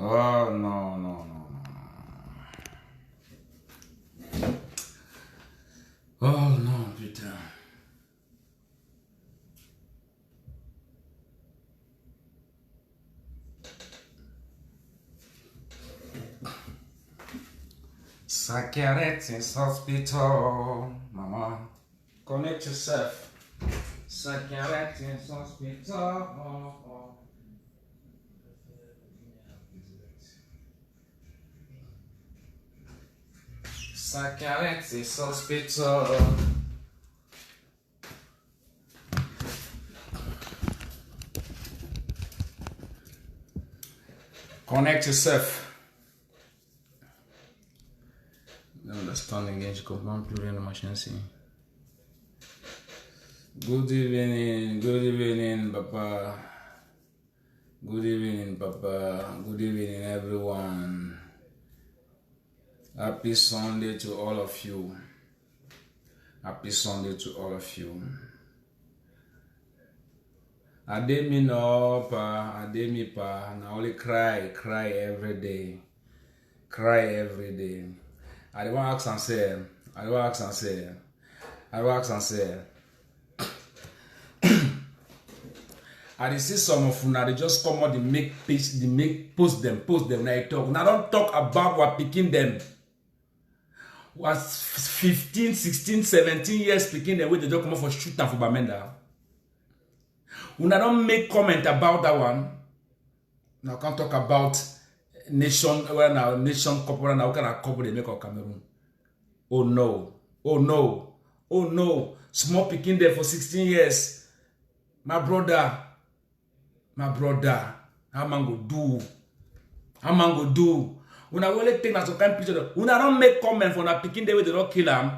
Oh non, non, non, non. Oh non, putain. Psychiatric hospital, mama. Connect yourself. Psychiatric hospital. Psychiatric hospital. Connect yourself. Understanding again, je comprends plus rien de machin ici. Good evening, Papa. Good evening, Papa. Good evening, everyone. Happy Sunday to all of you. Happy Sunday to all of you. Ademi no, pa. Ademi pa. I only cry every day. Cry every day. I don't ask and say. I see some of you now, they just come out, they make post them, now I talk. Now don't talk about what picking them. Was 15, 16, 17 years picking them, where they don't come out for shooting for Bamenda. When I don't make comment about that one, now I can't talk about nation, well now, nation couple, now can I couple they make of Cameroon? Oh no, oh no, oh no. Small picking there for 16 years. My brother, how man go do? How man go do? When I only think that's some kind of picture, when I don't make comment for that picking there where they don't kill them.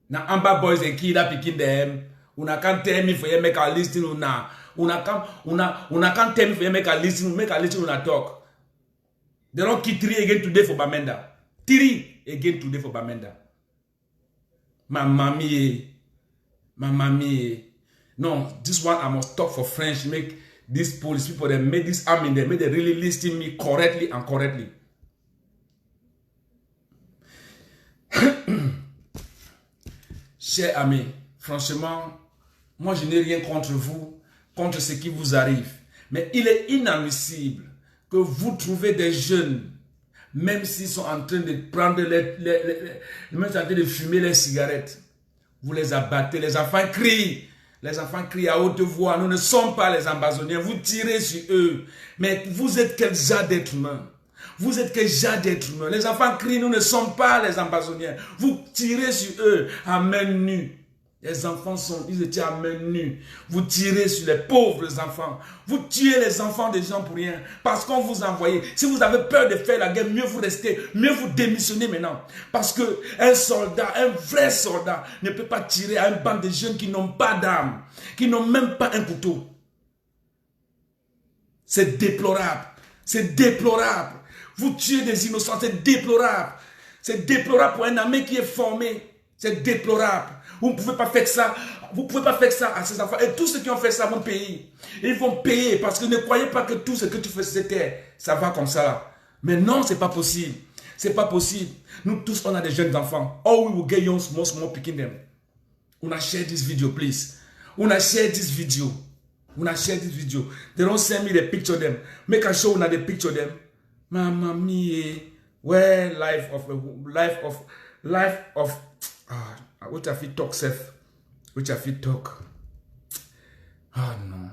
Now Amber boys they kill that picking them. Una can't tell me for you make a listing una. Una can't tell me for you make a listing una talk. They don't kill 3 again today for Bamenda. 3 again today for Bamenda. Mamma mia. No, this one I must talk for French. Make these police people, they make this army, they make they really listen me correctly and correctly. Chers amis, franchement, moi je n'ai rien contre vous, contre ce qui vous arrive. Mais il est inadmissible que vous trouvez des jeunes, même s'ils sont en train de prendre même en train de fumer les cigarettes, vous les abattez, les enfants crient. Les enfants crient à haute voix, nous ne sommes pas les ambazoniens, vous tirez sur eux. Mais vous êtes quel genre d'être humain? Vous êtes quel genre d'être humain? Les enfants crient, nous ne sommes pas les ambazoniens. Vous tirez sur eux à main nue. Les enfants ils étaient à main nue. Vous tirez sur les pauvres enfants. Vous tuez les enfants des gens pour rien. Parce qu'on vous a envoyé. Si vous avez peur de faire la guerre, mieux vous restez. Mieux vous démissionnez maintenant. Parce que un soldat, un vrai soldat, ne peut pas tirer à un bande de jeunes qui n'ont pas d'armes. Qui n'ont même pas un couteau. C'est déplorable. C'est déplorable. Vous tuez des innocents. C'est déplorable. C'est déplorable pour un armée qui est formé. C'est déplorable. Vous ne pouvez pas faire ça. Vous ne pouvez pas faire ça à ces enfants. Et tous ceux qui ont fait ça vont payer. Ils vont payer parce que ne croyez pas que tout ce que tu fais, ça va comme ça là. Mais non, c'est pas possible. C'est pas possible. Nous tous, on a des jeunes enfants. Oh, we will get young, small picking them. Una share this video, please. Una share this video. Una share this video. They don't send me the picture of them. Make a show una the picture of them. Mamma mia. Where life of which have you talk, Seth? Which have you talk? Oh non.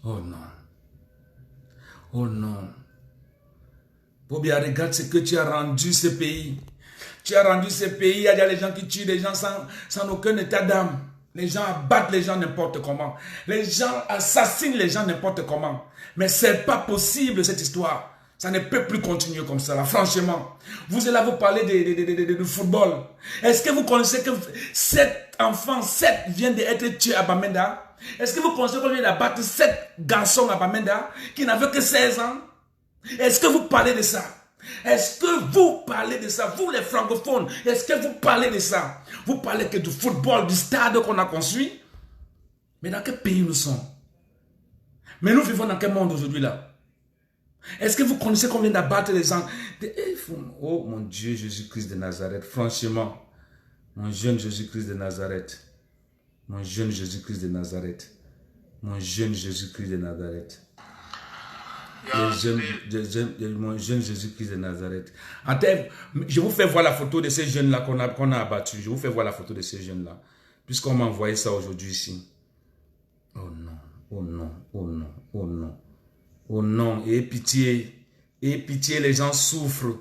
Oh non. Oh non. Bobia, regarde ce que tu as rendu ce pays. Tu as rendu ce pays, il y a des gens qui tuent des gens sans aucun état d'âme. Les gens abattent les gens n'importe comment. Les gens assassinent les gens n'importe comment. Mais c'est pas possible cette histoire. Ça ne peut plus continuer comme ça, là, franchement. Vous allez vous parler de football. Est-ce que vous connaissez que 7 enfants, 7 viennent d'être tués à Bamenda? Est-ce que vous connaissez qu'on vient d'abattre 7 garçons à Bamenda qui n'avaient que 16 ans? Est-ce que vous parlez de ça? Est-ce que vous parlez de ça? Vous les francophones, est-ce que vous parlez de ça? Vous parlez que du football, du stade qu'on a construit? Mais dans quel pays nous sommes? Mais nous vivons dans quel monde aujourd'hui là? Est-ce que vous connaissez combien d'abattre les gens? Oh mon Dieu, Jésus-Christ de Nazareth, franchement, mon jeune Jésus-Christ de Nazareth, mon jeune Jésus-Christ de Nazareth, mon jeune Jésus-Christ de Nazareth. Mon jeune Jésus-Christ de Nazareth. Je vous fais voir la photo de ces jeunes-là qu'on a abattus. Je vous fais voir la photo de ces jeunes-là. Puisqu'on m'a envoyé ça aujourd'hui ici. Oh non, oh non, oh non, oh non. Oh non, et pitié, les gens souffrent.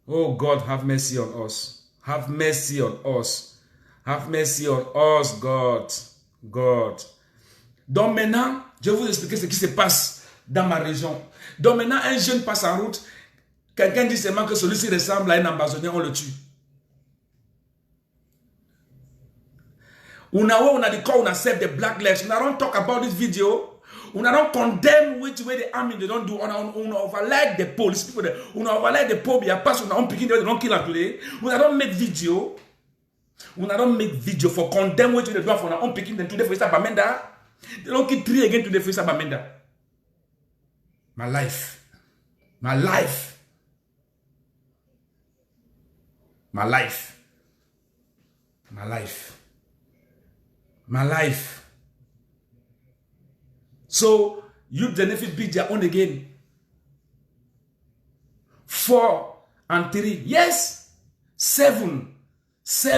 Oh God, have mercy on us. Have mercy on us. Have mercy on us, God. God. Donc maintenant, je vais vous expliquer ce qui se passe dans ma région. Donc maintenant, un jeune passe en route. Quelqu'un dit seulement que celui-ci ressemble à un ambazonnier, on le tue. On a dit qu'on accept the black lives. We don't talk about this video. We don't condemn which way the army they don't do. On overlay the police people. On overlay the poor. Il pass. On picking they don't kill and play. We don't make video. We don't make video for condemn which way they do. On picking them to the face of Bamenda. They don't kill three again to the face of Bamenda. My life. My life. My life. My life. My life. So, you benefit be their own again. 4 and 3. Yes. 7. I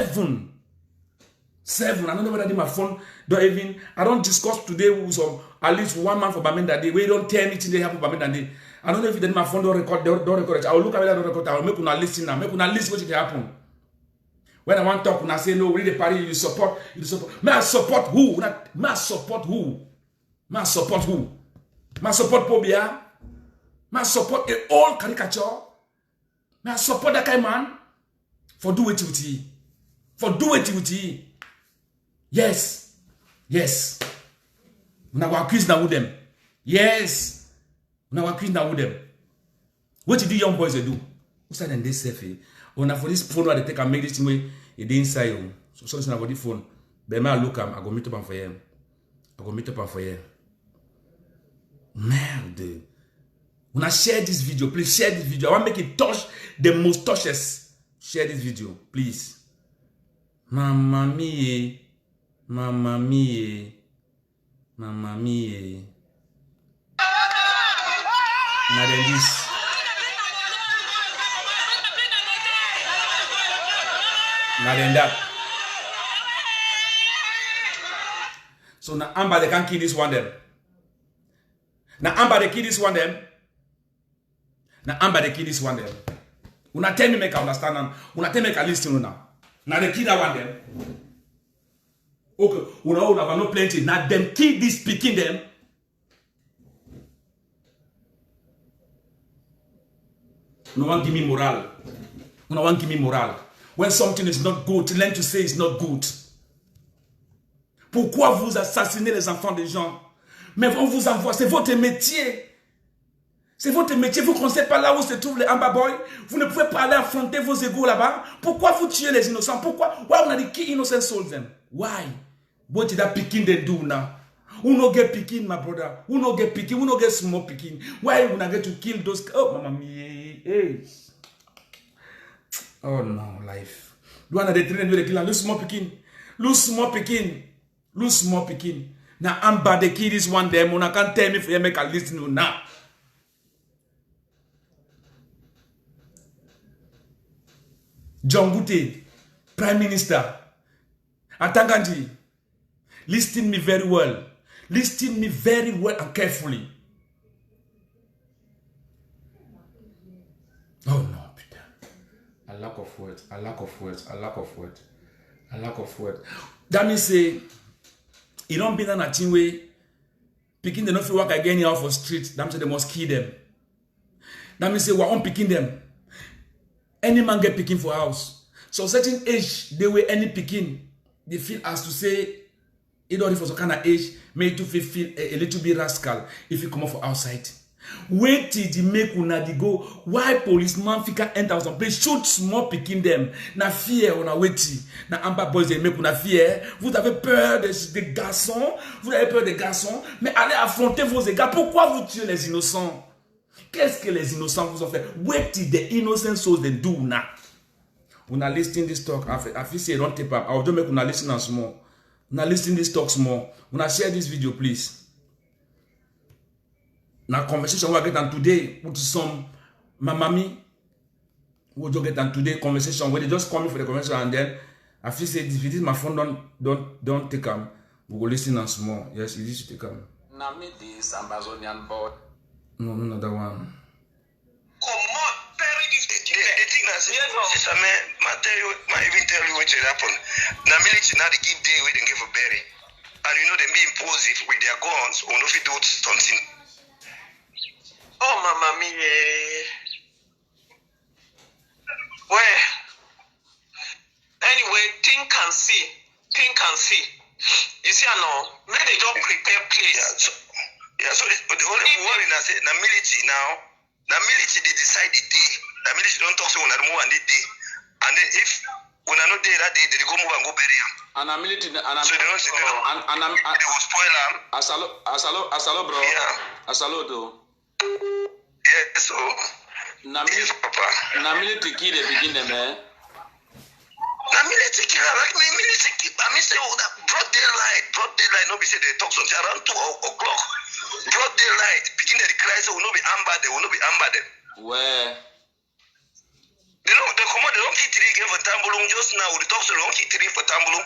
don't know whether my phone don't even. I don't discuss today with some at least one man for Bamenda Day. We don't tell anything they have for Bamenda Day. I don't know if my phone don't record it. I will look at it, don't record it. I will make una listen now. Make una listen what happen. When I want to talk, I say no, read the party, you support. May I support who? May I support who? May I support who? May I support Pobia? May I support a old caricature? May I support that kind of man? For do it with he. For do it with he. Yes. Yes. Una wa accuse na with them. Yes. Una wa accuse na with them. What did the young boys do? Who said they safe? Una for this phone where they take and make this thing way it inside you. So listen about the phone. But may I look I go meet up for him. I go meet up for him. Merde. When I share this video, please share this video. I want to make it touch the most touches. Share this video, please. Mamma mia. Mamma mia. Mamma mia. Now then this. Now then that. So now Amber they can't kill this one them. Now Amber they kill this one them. Now Amber they kill this one them. Una tell me make I understand now. Una tell me make I listen now. Now they kill that one them. Okay, una have no plenty. Now them kill this picking them. No one give me moral. No one give me moral. When something is not good, learn to say it's not good. Pourquoi vous assassinez les enfants des gens? Mais on vous envoie, c'est votre métier. C'est votre métier. Vous ne connaissez pas là où se trouvent les Amba Boys. Vous ne pouvez pas aller affronter vos égaux là-bas. Pourquoi vous tuez les innocents? Pourquoi? Why on a dit kill innocent souls them? Why? What did that picking they do now? Who no get picking, my brother? Who no get picking? Who no get small picking? Why would I get to kill those? Oh, mama mia. Hey. Oh no, life. You want to train with the killer? Lose small picking. Lose small picking. Lose small picking. Now I'm bad. The kid is one day. Mona can't tell me if you make a listen to now. John Gute, Prime Minister. Atanganji, listen me very well. Listen me very well and carefully. Oh no. A lack of words, a lack of words, a lack of words, a lack of words. That means say, you don't be in a team way, picking them not to work again out for street, that means they must kill them. That means say, we're on picking them. Any man get picking for house. So certain age, they were any picking, they feel as to say, it only for some kind of age, made to feel a little bit rascal if you come up for outside. Wait till the make una di go. Why policeman fika enter some place shoot small picking them. Na fear on a waiting. Na Amber Boys they make una fear. Vous avez peur des garçons. Vous avez peur des garçons. Mais allez affronter vos égaux. Pourquoi vous tuez les innocents? Qu'est-ce que les innocents vous ont fait? Wait till the innocent souls they do now. Una listening this talk. I feel say don't tape up. I will just make una listen and small. Una listening this talk small. Una share this video please. Now conversation we get on today with some my mommy. We'll just get on today conversation where they just call me for the conversation and then I feel say if it is my phone don't take them. We go listen and small. Yes, it is to take them. Now meet this Amazonian board. No, another one. Come on, very different. The thing is, sister man, might even tell you what will happen. Now military now they give day where they give a berry. And you know them be impulsive with their guns or if you do something. Oh mama mia. Well, anyway, think and see. You see, I know. Maybe they don't prepare place. So the only worry now say the military now. The military they decide the day. The military don't talk to one move and the day. And then if when I not there that day, they go move and go bury him. And the military, so they don't say they will spoil him. Asalo, bro. Yeah. Asalo, though. Yeah, so. Na military kill the beginning, man. Na military kill, like me military kill. I mean, say, oh, that broad daylight. No, be say they talk something around 2 o'clock. Broad daylight. Begin the cry, so will not be amber. Where? They come on, they don't kill 3 again for Tambulum just now. The talk so they don't kill 3 for Tambulum.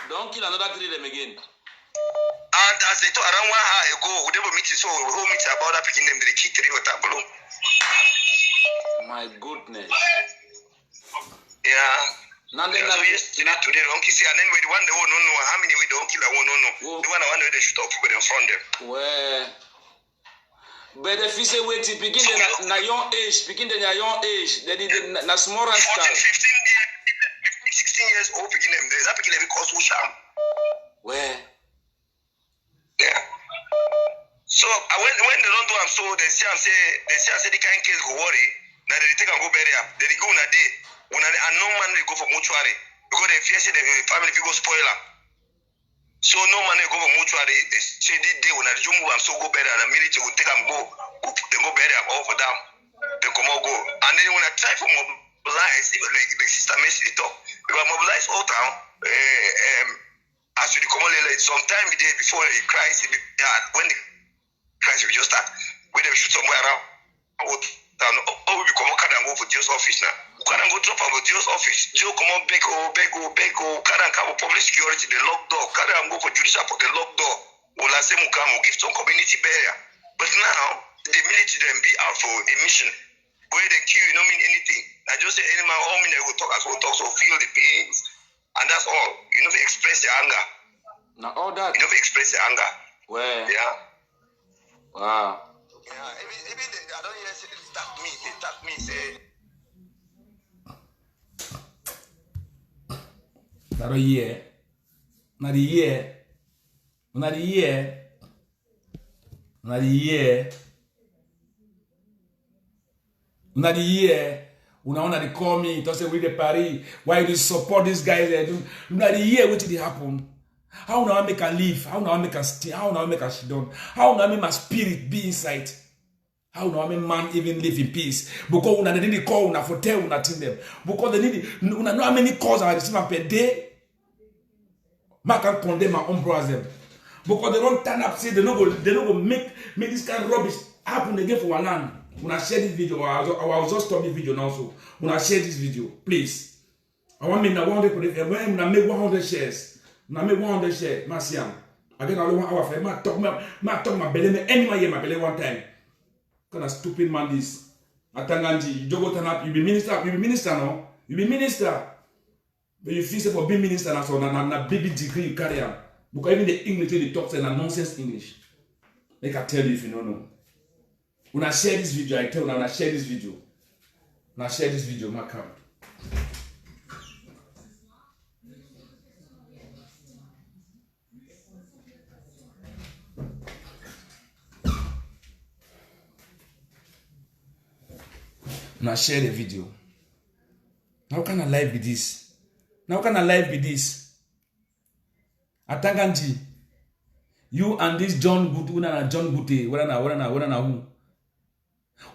Don't kill another 3 them again. And as they talk around 1 hour ago, we never meet so we whole meet about that picking them they kill 3 for Tambulum. My goodness. Yeah. Now they today don't kill and then we the one they won't know how many we don't kill I won't know. The one where they shoot up with them from them. Where? But if you say wait to begin the na young age, begin the young age, then na small rascal. 15 years, 16 years old begin them. That begin them because who sham. Where? Yeah. So when they don't do them so they say the kind case go worry. Now they take and go bury up. They go on a day. When a no man they go for mortuary because they fear say the family people spoil them. So no man they go for mortuary. They say this day when they move and so go bury and the military will take and go bury them all for them. They come out go and then when I try for mobilize even like the sister message talk. If I mobilize all town, as we come on like sometime the day before the crisis, when the crisis will just start, when they shoot somewhere around. We come on and go for Dio's office now. We can't go drop about Dio's office. Dio come on beg, can't come public security, the lock door. Can't go for judicial for the lock door. We'll say we give some community barrier. But now the military then be out for a mission. Where they kill you don't mean anything. I just say any man all minute will talk as we talk, so feel the pains. And that's all. You know, they express your anger. Now all that. You know, they express your anger. Where? Yeah. Wow. Yeah, even I don't hear say they tap me, say. Not the year. Not the year. Not the year. Not the year. Not the year. Una they call me, to say we the Paris. Why you support these guys? Not the year what did it happen? How now I make a live? How now I make a stay? How now I make a shit down? How now I make my spirit be inside? How now I make man even live in peace? Because una they need call una for tell una thing them. Because they need una know how many calls I receive per day. I can condemn my own brothers. Because they don't turn up, say they don't go make this kind of rubbish happen again for one land. When I share this video, I will just stop this video now. So when I share this video, please. I want me now 100. When I make 100 shares, when I make 100 shares, Masiam. I get only 1 hour for it. I talk my belly. Anyone hear my belly one time? Kind of stupid man this. Atanganji, you don't go turn up. You be minister now. You be minister. But you feel for being minister now, so na baby degree you carry on. Because even the English they talk say na nonsense English. Like I tell you if you don't know. When I share this video, I tell you when I share this video. When I share this video, my camera. Now share the video. How can a life be this? Now can a life be this? Atanganji, you and this John Good, John Gute, where who?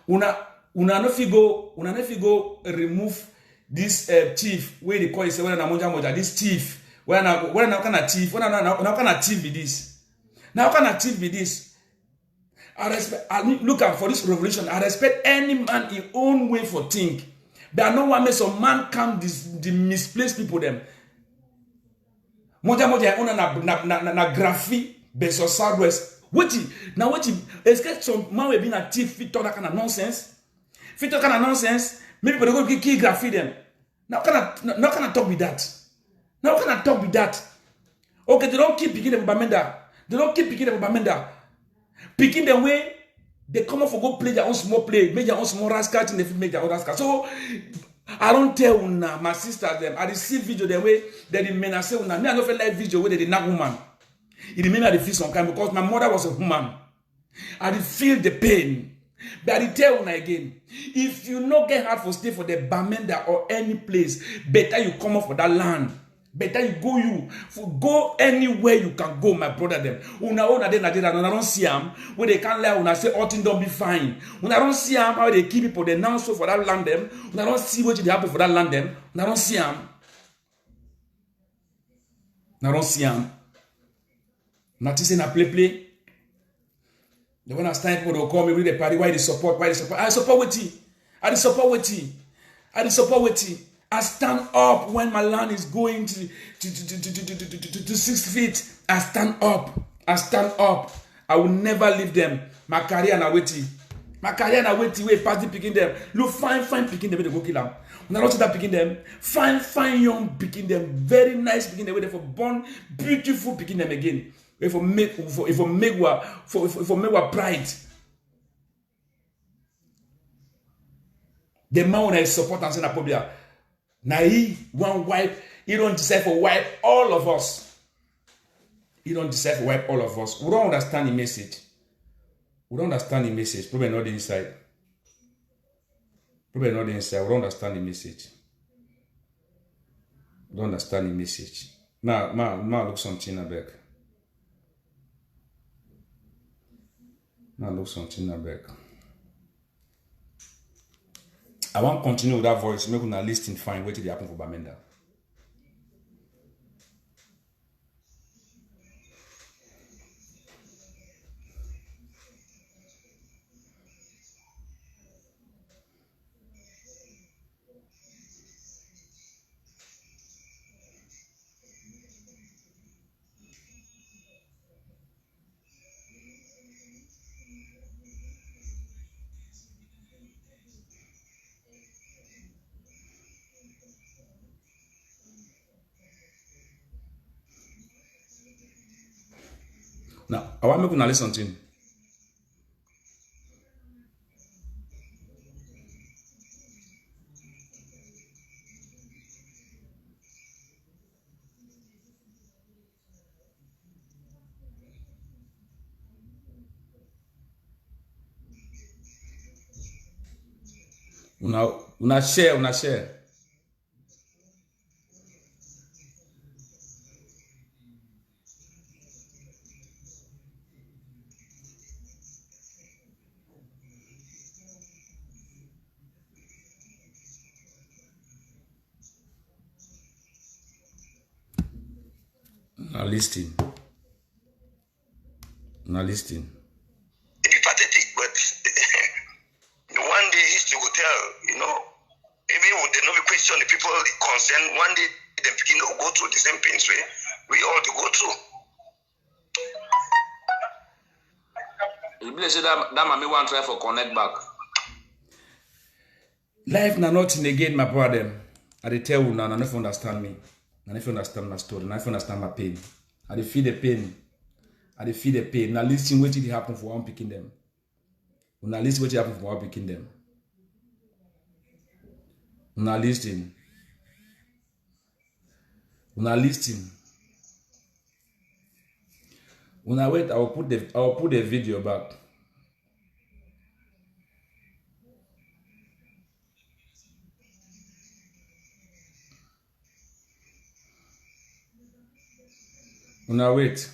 Una no figo remove this chief where they call it where na moja this chief where now can a chief now can a chief be this? Now can a chief be this? Look at for this revolution. I respect any man in own way for think. There are no one make some man come the misplaced people them. Moja na graphy beso southwest. What escape some man will be a thief fit talk that kind of nonsense. Fit talk kind of nonsense. Maybe people go kill graphy them. Now can I talk with that? Now can I talk with that? Okay, they don't keep picking them Bamenda. They don't keep picking them Bamenda. Picking the way they come up for go play their own small play, make their own small rascal and they make their own rascal. So I don't tell una, my sisters them. I see video the way that the men are saying una. Me I don't feel like video where they did not woman. It mean I feel some kind because my mother was a woman. I did feel the pain. But I tell una again, if you not get hard for stay for the Bamenda or any place, better you come up for that land. Better you go anywhere you can go, my brother them. Una don't see them where they can't lie. Una say all things don't be fine. Una don't see them how they keep people they now so for that land them. Una don't see what they happen for that land them. Una don't see them. Una don't see them. Not say na play. The when I stand people will call me with the party. Why they support? I support with you. I support with you. I stand up when my land is going to 6 feet. I stand up. I will never leave them. My career na waiting. Wait, party picking them. Look, fine picking them. They go kill them. When I don't see that picking them, fine young picking them. Very nice picking them. Wait for born, beautiful picking them again. Wait for make pride. The man when I support and send a problem. Now he one wipe, he don't deserve to wipe all of us. He don't deserve to wipe all of us. We don't understand the message. Probably not the inside. We don't understand the message. Now look something back. I want to continue with that voice. Make una listen fine. Wait till they happen for Bamenda. Now, I want to make una listen something. Una share. Now listing. It's pathetic, but one day history will tell, even when they not question the people concerned, one day they begin to go through the same pains we all to go through. You believe that mommy want to try for connect back. Life na nothing again, my brother. I tell you now, I never understand me. I never understand my story. I never understand my pain. I feel the pain. Now listen what did happen for one picking them. Now listen what happened for one picking them. Now listen. When I wait, I will put the video back. Una wait.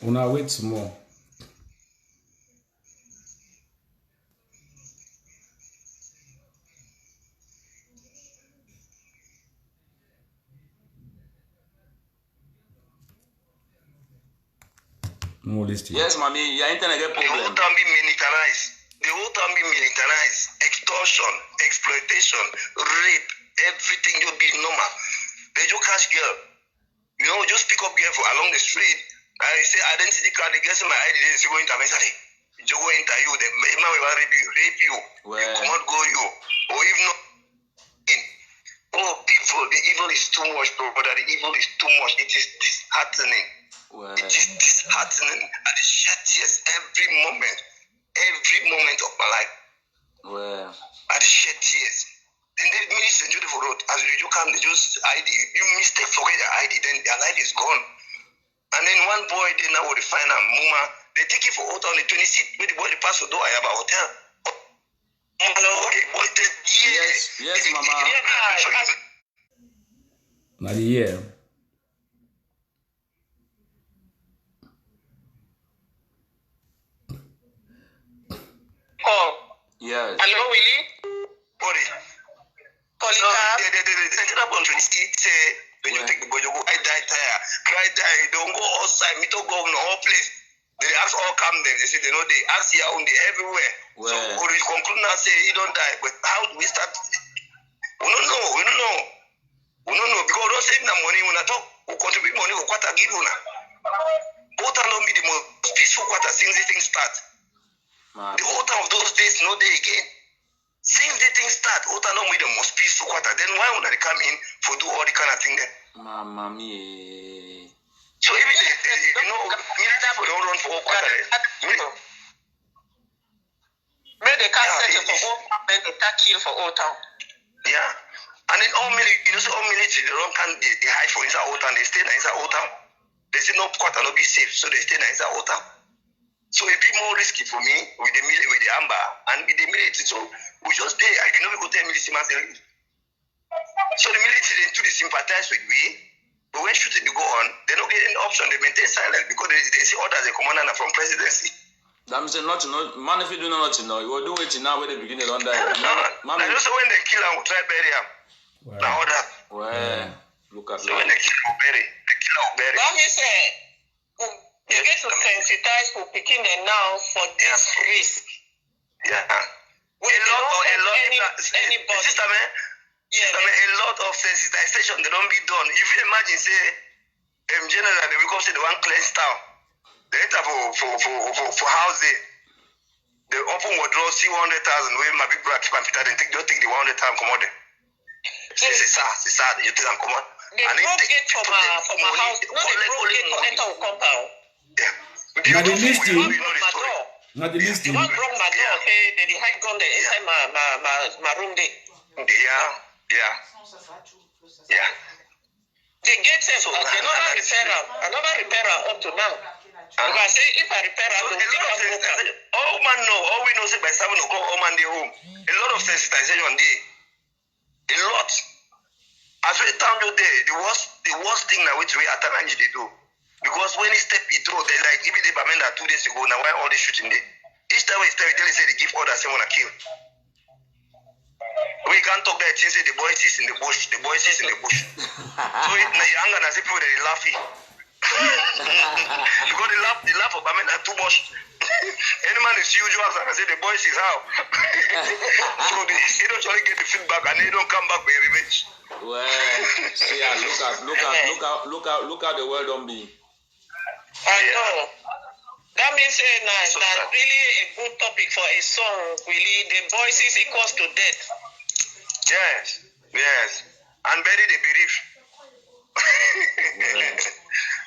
Una wait some more. No listing. Yes, mommy, your internet get The whole problem. town be militarized. The whole town be militarized. Extortion, exploitation, rape, everything just be normal. They just catch girl. You know, just pick up girl for along the street. I say identity card, they get some ID, they go into a you go enter you, the man will rape you. Well. You cannot go you. Or even not. Oh, evil, the evil is too much, brother. The evil is too much. It is disheartening. Well. It is disheartening. I shed tears every moment of my life. Well. I shed tears. Then they minister in Beautiful Road. As you come, they just ID. You mistake, forget their ID, then their life is gone. And then one boy, they now will find a Muma. They take it for hotel on the 26th. Where the boy, the pastor do I have a hotel. Yes, mama. Not a year. Oh, Yes. hello, Willie. Polycarp. They set up on 26th. Say, when you take the boy, you go, I cry, die. Don't go outside. Me to go in all place. They ask all come there. They say they know they ask here on the everywhere. Well. So we conclude now say he don't die. But how do we start? We don't know. Because we don't save the money when I talk. We contribute money for quarter give una. Both are not be the most peaceful quarter since the thing start. Man. The whole time of those days, no day again. Since the thing start, both are not be the most peaceful quarter. Then why would they come in for do all the kind of thing there? Mama me. So even you know, military people don't run for all quarter. Where they can't settle for Old Town, then they can't kill for Old Town. Yeah. And then all military, you know, so all military, they don't can they hide for inside Old Town, they stay inside Old Town. They say no quarter, no be safe, so they stay inside Old Town. So it be more risky for me with the military, with the amber, and with the military. So we just stay. I can never go tell military man say leave. So the military they do the sympathize with me, but when shooting they go on, they don't get any option. They maintain silence because they see orders the commander from presidency. That means not to know. Man, if you do not know, you will do it now when they begin to run down. And also when they kill and we try bury him. Wow. Now order. Well, look at So when they kill and bury, they kill and bury. That means you get to sensitize for picking them now for this risk. Yeah. Anybody. Sister man, a lot of sensitization they don't be done. If you imagine say general they will come say the one cleanse town. They enter for housing. They open withdraw see 100,000 where my big brother keep and Peter then don't take the 100,000 come out there. C'est ça, you take them come out. They broke gate from my house. No, they broke gate to enter a compound. Yeah. Now the listing. The one broke my door. Say they hide gun there inside my room there. Yeah. The gate says I never repair up to now. Because I say if I repair I will all we know say by 7 o'clock all man dey home. A lot of sensitization there. A lot. As we town you there, the worst thing now which we Ataranji they do. Because when he step it through, they like even they Bamenda 2 days ago, now why all this shooting there? Each time we step it, they say they give orders, they wanna kill. We can't talk that thing, say the boys is in the bush. So now you're angry and say people they laughing. Because they laugh about Bamenda too much. Any man is usual and I say the boys is how. So they don't actually get the feedback and they don't come back with revenge. Well, see, look at the world on me. I know. That means that's really a good topic for a song. Really, the voices equals to death. Yes, yes. And bury the bereaved.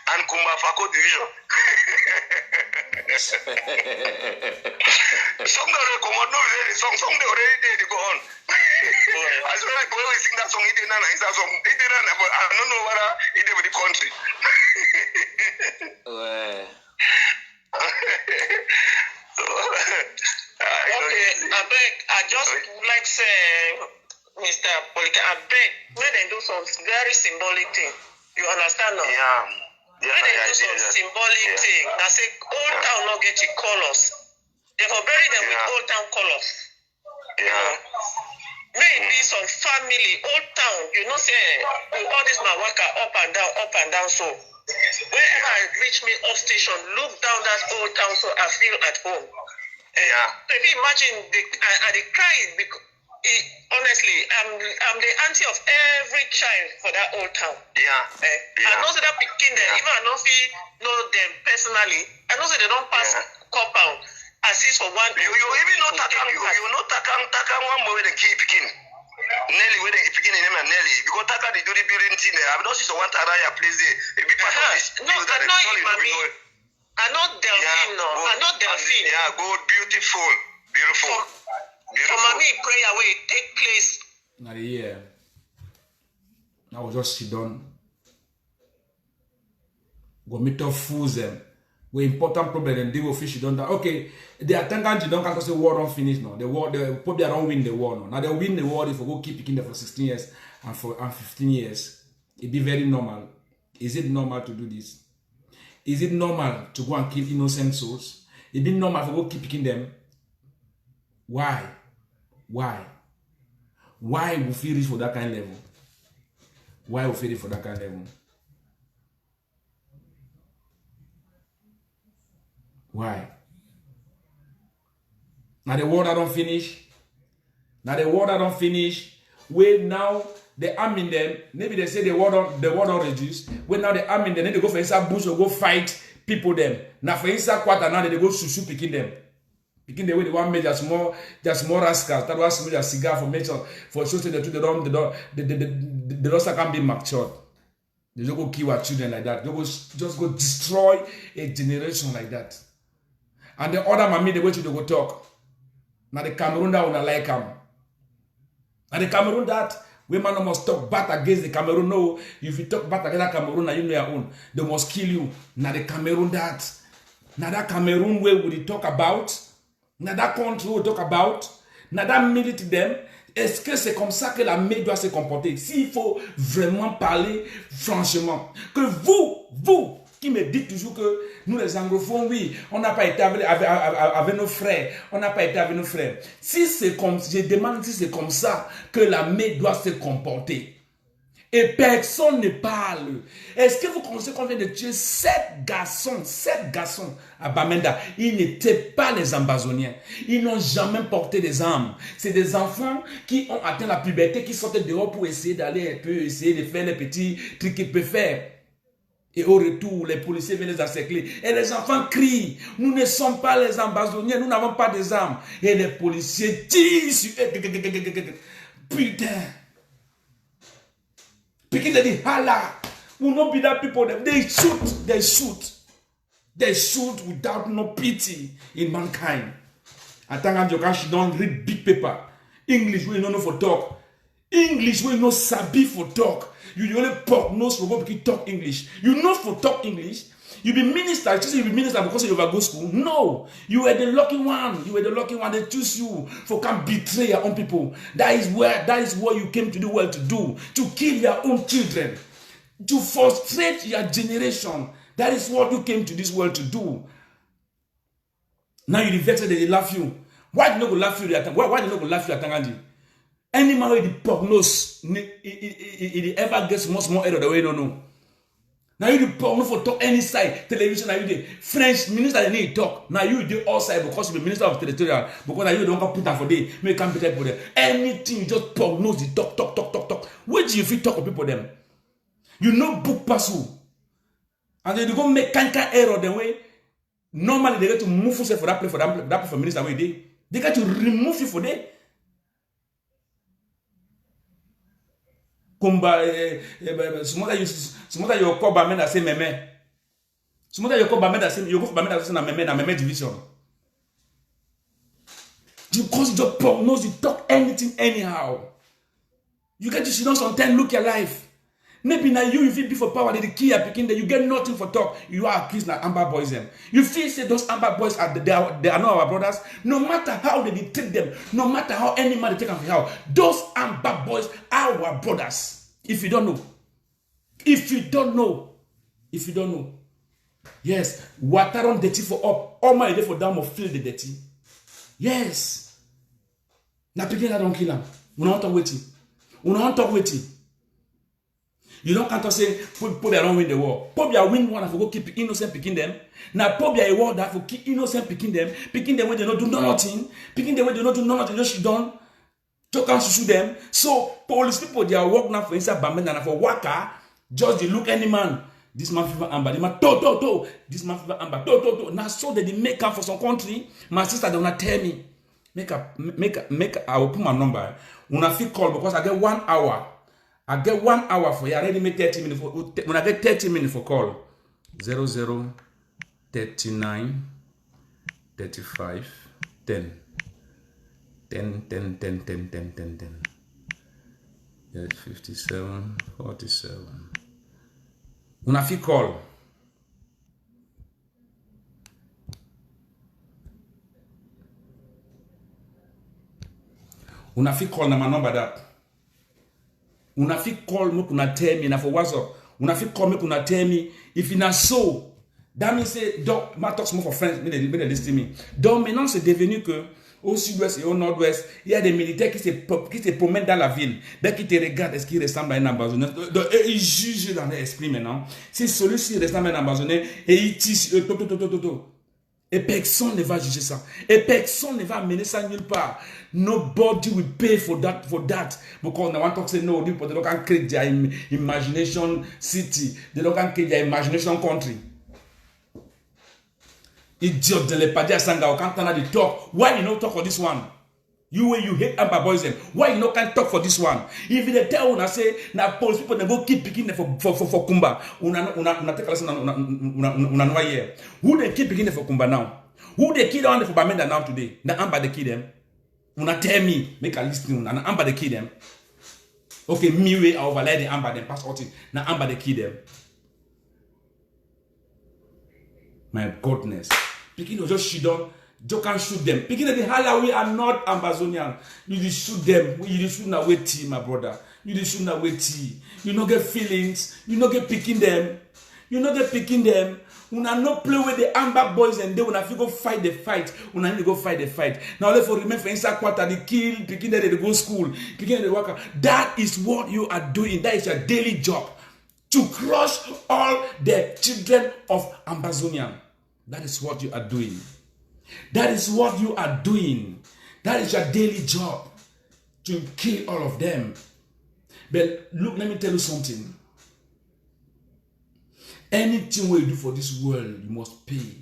And Kumba Fako division. Some they come on, no, some they already did go on. As well as we sing that song, it didn't know, it's a song, it didn't know, but I don't know whether it did with the country. Okay, I beg, I just would like to say, Mr. Polika, I beg, when they do some very symbolic thing, you understand now? Yeah. When they do some symbolic thing, that say old town not get your colors. They for bury them with old town colors. Yeah. Maybe some family, old town, you know, say, all this my worker up and down, so whenever I reach me off station, look down that old town, so I feel at home. Yeah. So if you imagine, I cry because, honestly, I'm the auntie of every child for that old town. Yeah. I know that picking them, even I don't know them personally, I know that they don't pass compound. Assist for one. You even know Takam, you know Takam one boy with the key picking. Nelly with the picking name and Nelly. Because Taka they do the building thing there. I've not seen one Taraya place there. Be part of this. No, I know Delphine, no. I know Delphine. Yeah, good, beautiful. For mommy prayer way take place. Now the year. I was just sit down. Go meet up fools them. We important problem and they will fish don't that. Okay, the attendant don't can say war don't finish now. The war, they probably don't win the war now. Now they win the war if we go keep picking them for 16 years and 15 years. It be very normal. Is it normal to do this? Is it normal to go and kill innocent souls? It be normal to go keep picking them. Why? Why we feel reach for that kind of level? Why we feel it for that kind of level? Why? Now the war that don't finish. Wait now they arming them. Maybe they say the war don't reduce. Wait now they arming them. Then they go for inside bush or go fight people them. Now for inside quarter now they go susu picking them. Picking the way they want me just more rascals. That was a cigar for mention for social the don't can be matured. They don't go kill our children like that. They go just go destroy a generation like that. And the other mommy the way to go talk. Now the Cameroon that will like them. And the Cameroon that women must talk bad against the Cameroon. No, if you talk bad against the Cameroon, you know your own. They must kill you. Now the Cameroon that. Now that Cameroon where would he talk about? Now that country will talk about. Now that milite them. Est-ce que c'est comme ça que la l'armée doit se comporter? S'il faut vraiment parler franchement, que vous qui me dites toujours que nous les anglophones, oui, on n'a pas été avec nos frères, on n'a pas été avec nos frères. Si c'est comme, je demande si c'est comme ça que l'armée doit se comporter. Et personne ne parle. Est-ce que vous connaissez qu'on vient de tuer 7 garçons à Bamenda? Ils n'étaient pas les ambazoniens. Ils n'ont jamais porté des armes. C'est des enfants qui ont atteint la puberté, qui sortent dehors pour essayer d'aller un peu, essayer de faire les petits trucs qu'ils peuvent faire. Et au retour, les policiers viennent les encercler. Et les enfants crient. Nous ne sommes pas les ambazoniens, nous n'avons pas des armes. Et les policiers tirent sur eux. Putain. Because they holla, will not be that people. They shoot without no pity in mankind. And thank God she don't read big paper. English we know for talk. English we know sabi for talk. You only pork nose for go talk English. You know for talk English. You be minister. You be minister because you go school. No, you were the lucky one. They choose you for come betray your own people. That is what you came to do well to do. To kill your own children. To frustrate your generation. That is what you came to this world to do. Now you vex that they laugh you. Why do you not go laugh you? Why do you not go laugh you at Tangandi? Any man with the prognose, it ever gets much more error the way you don't know. Now you do for talk any side, television, now you do French minister they need talk. Now you do all side because you be minister of territorial. Because now you don't put that for day, make come people there. Anything you just prognose the talk. Where do you feel talk of people them? You know book pass. And then you go make kind error the way. Normally they get to move you for that place for that minister way they get to remove you for that. Kumba, Sumota you call Bamenda say meme. Sumota you call Bamenda say you go for Bamenda say na meme division. Because your prognosis, you talk anything anyhow. You get to sit down sometimes, look your life. Maybe now you feel before power, the key are picking there, you get nothing for talk. You are accused like Amber Boys them. You feel say those Amber Boys are they are not our brothers. No matter how they treat them, no matter how any man they take them for how, those Amber Boys are our brothers. If you don't know. If you don't know. If you don't know. Yes, water on dirty for up. All my day for down of feel the dirty. Yes. Now picking that don't kill them. We don't talk waiting. We don't talk waiting. You don't can't say Pobia don't win the war. Pobia win one and for go keep innocent picking them. Now Pobia a war that for keep innocent picking them when they don't do nothing, picking them when they don't do nothing, just done. Talk and shoot them. So police people they are work now for inside Bamenda and for Waka, just they look any man. This man fever amber, the man to. This man fever amber, to. Now so that they make up for some country. My sister they wanna tell me. Make. I will put my number. When I feel call because I get 1 hour. I get 1 hour for you. I already make 30 minutes for. When I get 30 minutes for call, 00 39 35 10 10. Yes, 57 47. When I feel call. Una fi call na my number that. Una fi call me kuna tell me na for WhatsApp. Una fi call me kuna tell me if you na so. That means say donc ma talk more for friends me they listen me. Donc maintenant c'est devenu que au sud-ouest et au nord-ouest, il y a des militaires qui se promènent dans la ville. Dès qu'ils te regardent, est-ce qu'ils ressemblent à un ambazonné? Ils jugent dans leur esprit maintenant. Si celui-ci ressemble à un ambazonné et il tisse et personne ne va juger ça. Et personne ne va amener ça nulle part. Nobody will pay for that. Because no one talks say no, people they don't create their imagination city. They don't create their imagination country. Idiot de l'Epadia Sanga, can't they talk? Why you not talk for this one? You hate Amber Boys them. Why you not can't talk for this one? If they tell una say na police people they go keep picking them for Kumba. Una take a lesson una no year. Who they keep picking them for Kumba now? Who they kill on for Bamenda now today? Na Amber they kill them. Una tell me, make a listen. Na Amber they kill them. Okay, me way I overlay the Amber them pass out it. Na Amber they kill them. My goodness. Picking of just shoot them. You can shoot them. Picking of the Halawi are not Ambazonian. You just shoot them. You just shoot away tea, my brother. You just shoot away tea. You not get feelings. You not get picking them. You not get picking them. Una no play with the Amber Boys and they when if you go fight the fight. Una need to go fight the fight. Now let's remember for inside quarter they kill, picking them they go school, picking them they work. That is what you are doing. That is your daily job. To crush all the children of Ambazonian. That is what you are doing. That is what you are doing. That is your daily job. To kill all of them. But look, let me tell you something. Anything we do for this world, you must pay.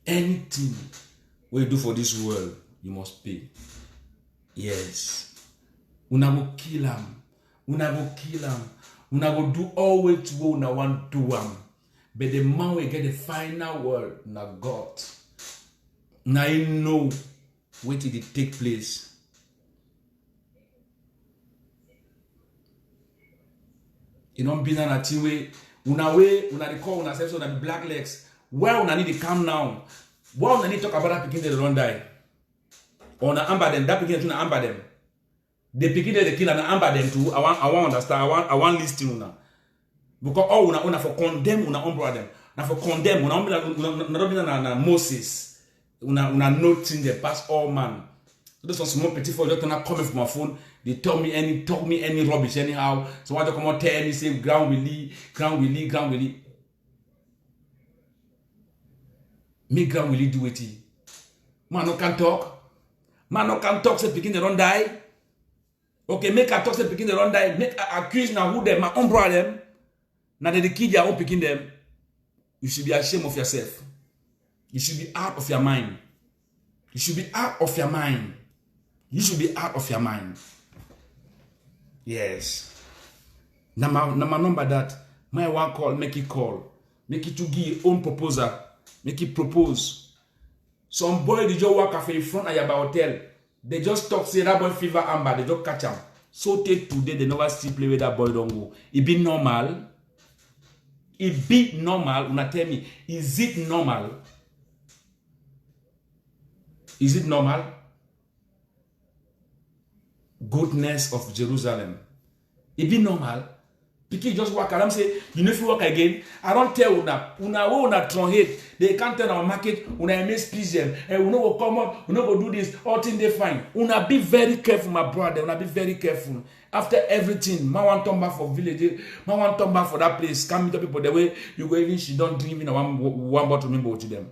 Anything we do for this world, you must pay. Yes. Una go kill them. Una go kill them. Una go do all way to go una want to do them. But the man will get the final word, na God. Now you know what did it take place. You don't be na tiwe. Una recall una self so that black legs. Where una need to calm down. Why una need to talk about that picking they don't die. Or na amber them. That picking to na amber them. The picking they kill and na amber them too. I want understand. I want listen una. Because all una for condemn una umbra them. Na for condemn una na Moses. Una noting the past all man. So this was small petit for just not coming from my phone. They talk me any rubbish anyhow. So I just come out tell me say ground willy. Make ground willy do it. Man no can talk. Man no can talk say picking they don't die. Okay, make a talk say picking they don't die. Make accuse now who them my own brother them. Now they kill their own picking them. You should be ashamed of yourself. You should be out of your mind. You should be out of your mind. You should be out of your mind. Yes. Now my number that. My one call, make it call. Make it to give own proposal. Make it propose. Some boy they just walk off in front of your hotel. They just talk, say that boy fever amber. They just catch him. So take today, they never see play with that boy don't go. It be normal. It be normal. Una tell me, is it normal? Is it normal? Goodness of Jerusalem. It be normal. People just walk around say, you know if you walk again, I don't tell una tron hate. They can't tell our market, una miss pigeon, and we no go come up, we no go do this, all things they fine. Una be very careful, my brother, una be very careful. After everything, man want turn back for village, man want turn back for that place, come meet the people the way you go even she don't drink even one bottle remember to them.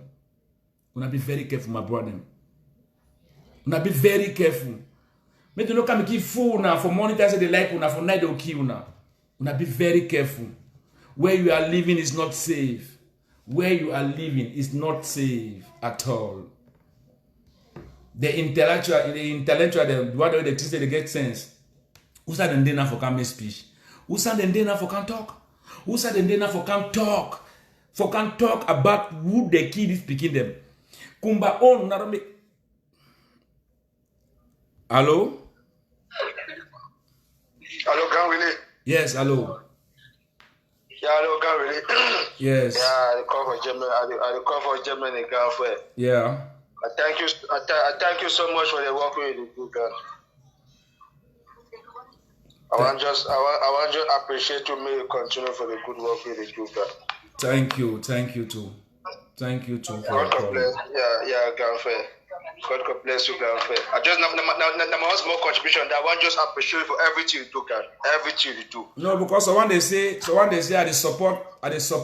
Una be very careful, my brother. Una be very careful. Make you no come keep fool now for monitor say they like una for night they'll kill una. Una be very careful. Where you are living is not safe. Where you are living is not safe at all. The intellectual, the what they teach they get sense. Who said them now for come make speech? Who said them now for can talk? Who said them now for can talk? For can talk about who the kid is speaking them. Kumba on not make. Hello? Hello, Grand Willie. Yes, hello. Yeah, hello, Grand Willie. Yes. Yeah, I call for Germany. I call for Germany, Grand. Yeah. I thank you. I thank you so much for the work you do, God. I want to appreciate you. May you continue for the good work you do, God. Thank you too. Thank you too. God bless. Yeah, Grand. God bless you, God. I just now small contribution that I want just appreciate you for everything you do, God. Everything you do. No, because so when they say I support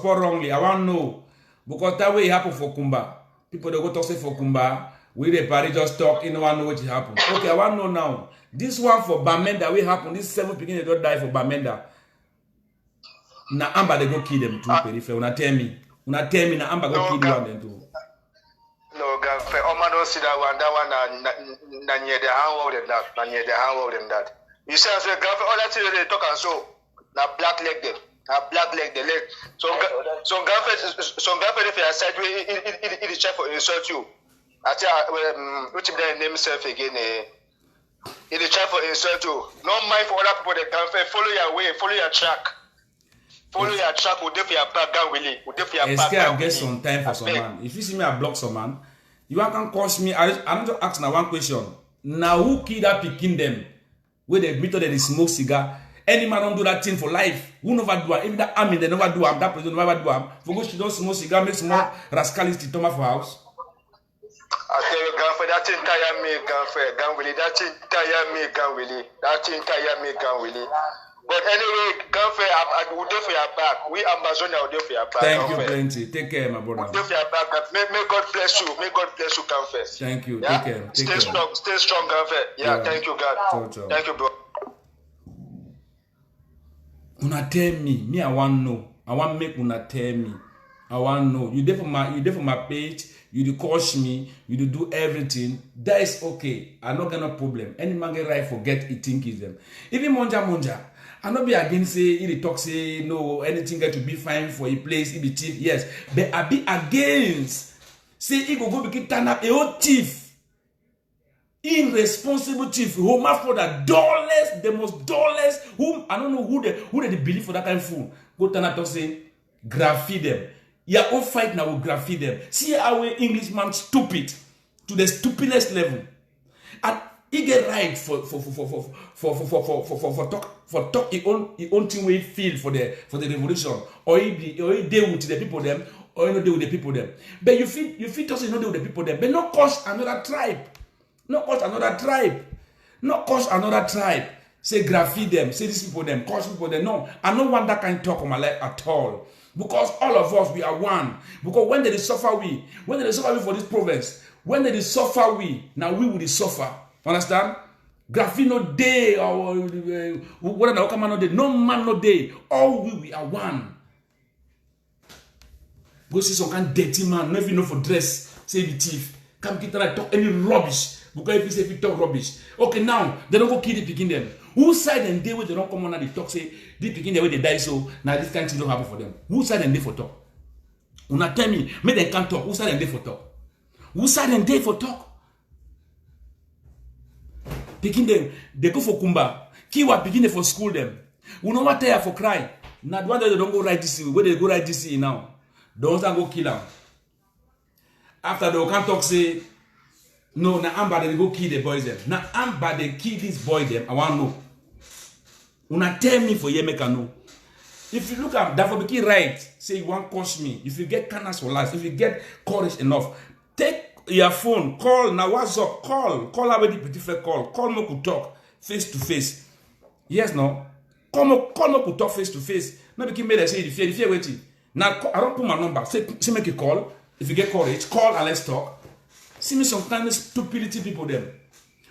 wrongly. I want to know because that way it happen for Kumba. People they go talk say for Kumba. We the party just talk. You know one know what happened. Okay, I want to know now. This one for Bamenda will happen. This 7 people they don't die for Bamenda. Na Amba they go kill them too. Perife. Una tell me. Na Amba go kill one them too. No, God, Oma don't see that one. That one na near the hand of them that. Na near the hand of them that. You say I say God, all that thing they talk and so na black leg them. Na black leg the leg. So God, if you said it try for insult you. I tell which name himself again. It try for insult you. No mind for other people that can follow your way, follow your track. Follow your track, we'll do for your back, God willing. We'll do for your back. I get some time for some man. If you see me, I block some man. You can cost me. I'm just asking one question. Now, who kid that picking them? Where they meet that they smoke cigar. Any man don't do that thing for life. Who never do it? Even that army, they never do it. That president never do it. For go, she don't smoke cigar, make some more rascality to my house. I tell you, Ganfred, that thing tire me, Ganfred, Ganwilly. That thing tire me, Ganwilly. That thing tire me, Ganwilly. But anyway, Ganfred, I will do for your back. We Amazonia will do for your back. Thank you plenty. Take care, my brother. We'll do for your back. May God bless you. May God bless you, Ganfred. Thank you. Yeah? Take care. Stay strong, Ganfred. Yeah, thank you, God. Ciao. Thank you, bro. Una tell me, I want know. I want make una tell me. I want know. You there for my page. You coach me. You do everything. That is okay. I not gonna problem. Any man get right forget it think is them. Even Monja. I not be against say he talk say no anything get to be fine for a place. He be thief. Yes, but I be against say he go begin turn up a old thief. Irresponsible thief, who my father dullest, the most dullest, whom I don't know who they believe for that kind of fool. Go turn up and say, graffiti them. Yeah, all fight now will graffiti them. See how Englishman stupid to the stupidest level. And he get right for talk his own thing we feel for the revolution. Or he deal with the people them, or he not deal with the people them. But you feel also not deal with the people them, but not cause another tribe. Not cause another tribe. Say graffiti them, say these people them, cause people them. No, I don't want that kind of talk on my life at all. Because all of us, we are one. Because when they suffer we for this province, when they suffer we, now we will suffer. Understand? Graffiti no day, or whatever, no man no day. All we are one. Go see some kind of dirty man, no even know for dress, say the thief. Come get talk any rubbish. Because if you say if you talk rubbish, okay, now they don't go kill the picking them. Who side and they where they don't come on and they talk say they picking the way they die so now this kind of thing don't happen for them. Who side and they for talk? Una tell me, make them can't talk. Who side and they for talk? Who side and they for talk? Picking them, they go for Kumba. Kiwa picking them for school them. We know what they are for cry. Now why they don't go write this where they go write this now? Don't go kill them. After they can't talk say no, now Amba they go kill the boys them. Now Amba they kill this boy them. I want to know. Una tell me for Yemeka no. If you look at Davobiki right, say you want coach me. If you get canas for life, if you get courage enough, take your phone, call now WhatsApp, call away the pretty fair call me could talk face to face. Yes, no. Call me could talk face to face. No be me say the fear waiting. Now I don't put my number. Say make a call. If you get courage, call and let's talk. See me sometimes stupidity people them.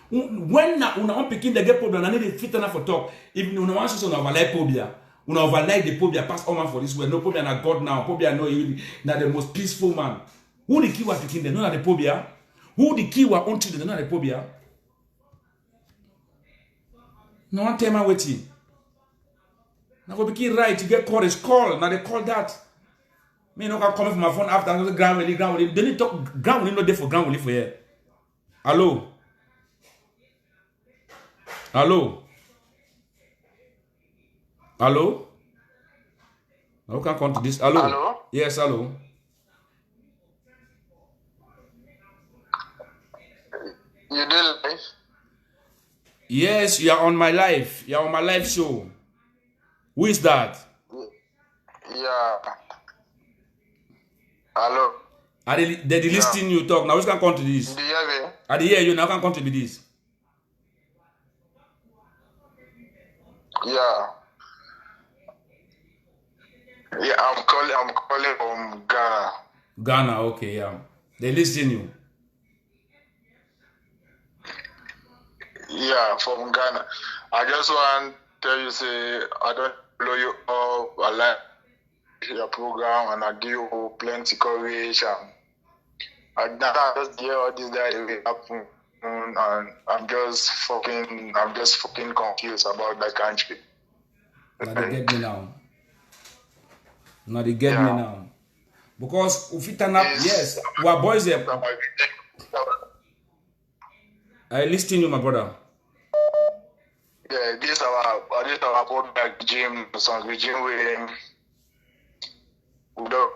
When una picking they get problem, I need to fit enough for talk. If you want to overlay phobia, una overlay the phobia pass all man for this way. No phobia na God now. Phobia no you na the most peaceful man. Who the kiwa picking them? No na the phobia. Who the kiwa on children? No na the phobia. No one tell me waiting. Now for picking right, you get courage. Call. Now they call that. Me no can come from my phone after ground really. They need talk ground really no there for ground really for here. Hello. Hello? Hello? How can I come to this? Hello? Hello? Yes, hello. You do live? Yes, you are on my live. You are on my live show. Who is that? Yeah. Hello? Are they listening you talk? Now which can come to this? Do you hear me? Are they hear you now can come to be this? Yeah. Yeah, I'm calling from Ghana. Ghana, okay, yeah. They listen you. Yeah, from Ghana. I just want to tell you, say, I don't blow you up. I like your program and I give you plenty courage. And I just hear all this that will happen. And I'm just fucking confused about that country. Now they get me now. Now they get me now. Because if it turn up, yes, we are boys there. I listen you, my brother. Yeah, this our podcast regime, some regime with Udo.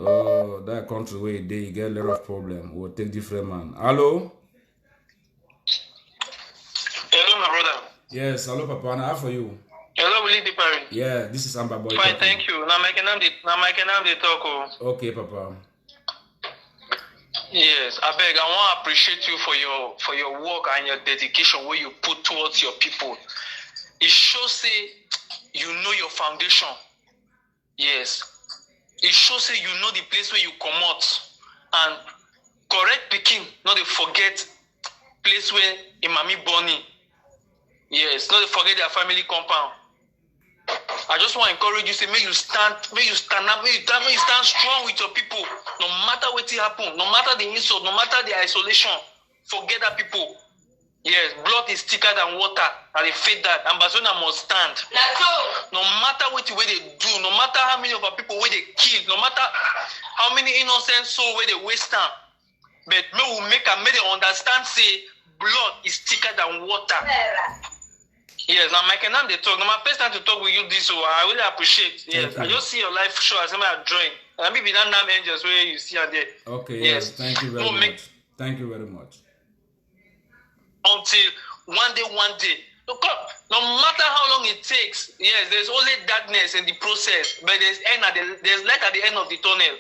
Oh, that country where they get a lot of problem. We'll take different man. Hello? Hello, my brother. Yes, hello, Papa. Now, how for you? Hello, Willie Dipari. Yeah, this is Amba Boy. Fine, thank you. Now, I can the talk. Oh. Okay, Papa. Yes, I beg. I want to appreciate you for your work and your dedication where you put towards your people. It shows say you know your foundation. Yes. It shows say you know the place where you come out and correct picking, not to forget place where Imami Bonnie. Yes, not to forget their family compound. I just want to encourage you, say, may you stand up, may you stand strong with your people. No matter what happen, no matter the insult, no matter the isolation, forget that people. Yes, blood is thicker than water, and they feel that. And Barcelona must stand. No matter what way they do, no matter how many of our people where they kill, no matter how many innocent souls where they waste time, but may we make them understand, say, blood is thicker than water. Yes, now Mike and I'm the talk. Now my first time to talk with you this, so I really appreciate. Yes, I just see your life show as I'm drawing. And maybe that name angels where you see and there. Okay, yes, thank you very much. Thank you very much. Until one day. Look up, no matter how long it takes, yes, there's only darkness in the process, but there's light at the end of the tunnel.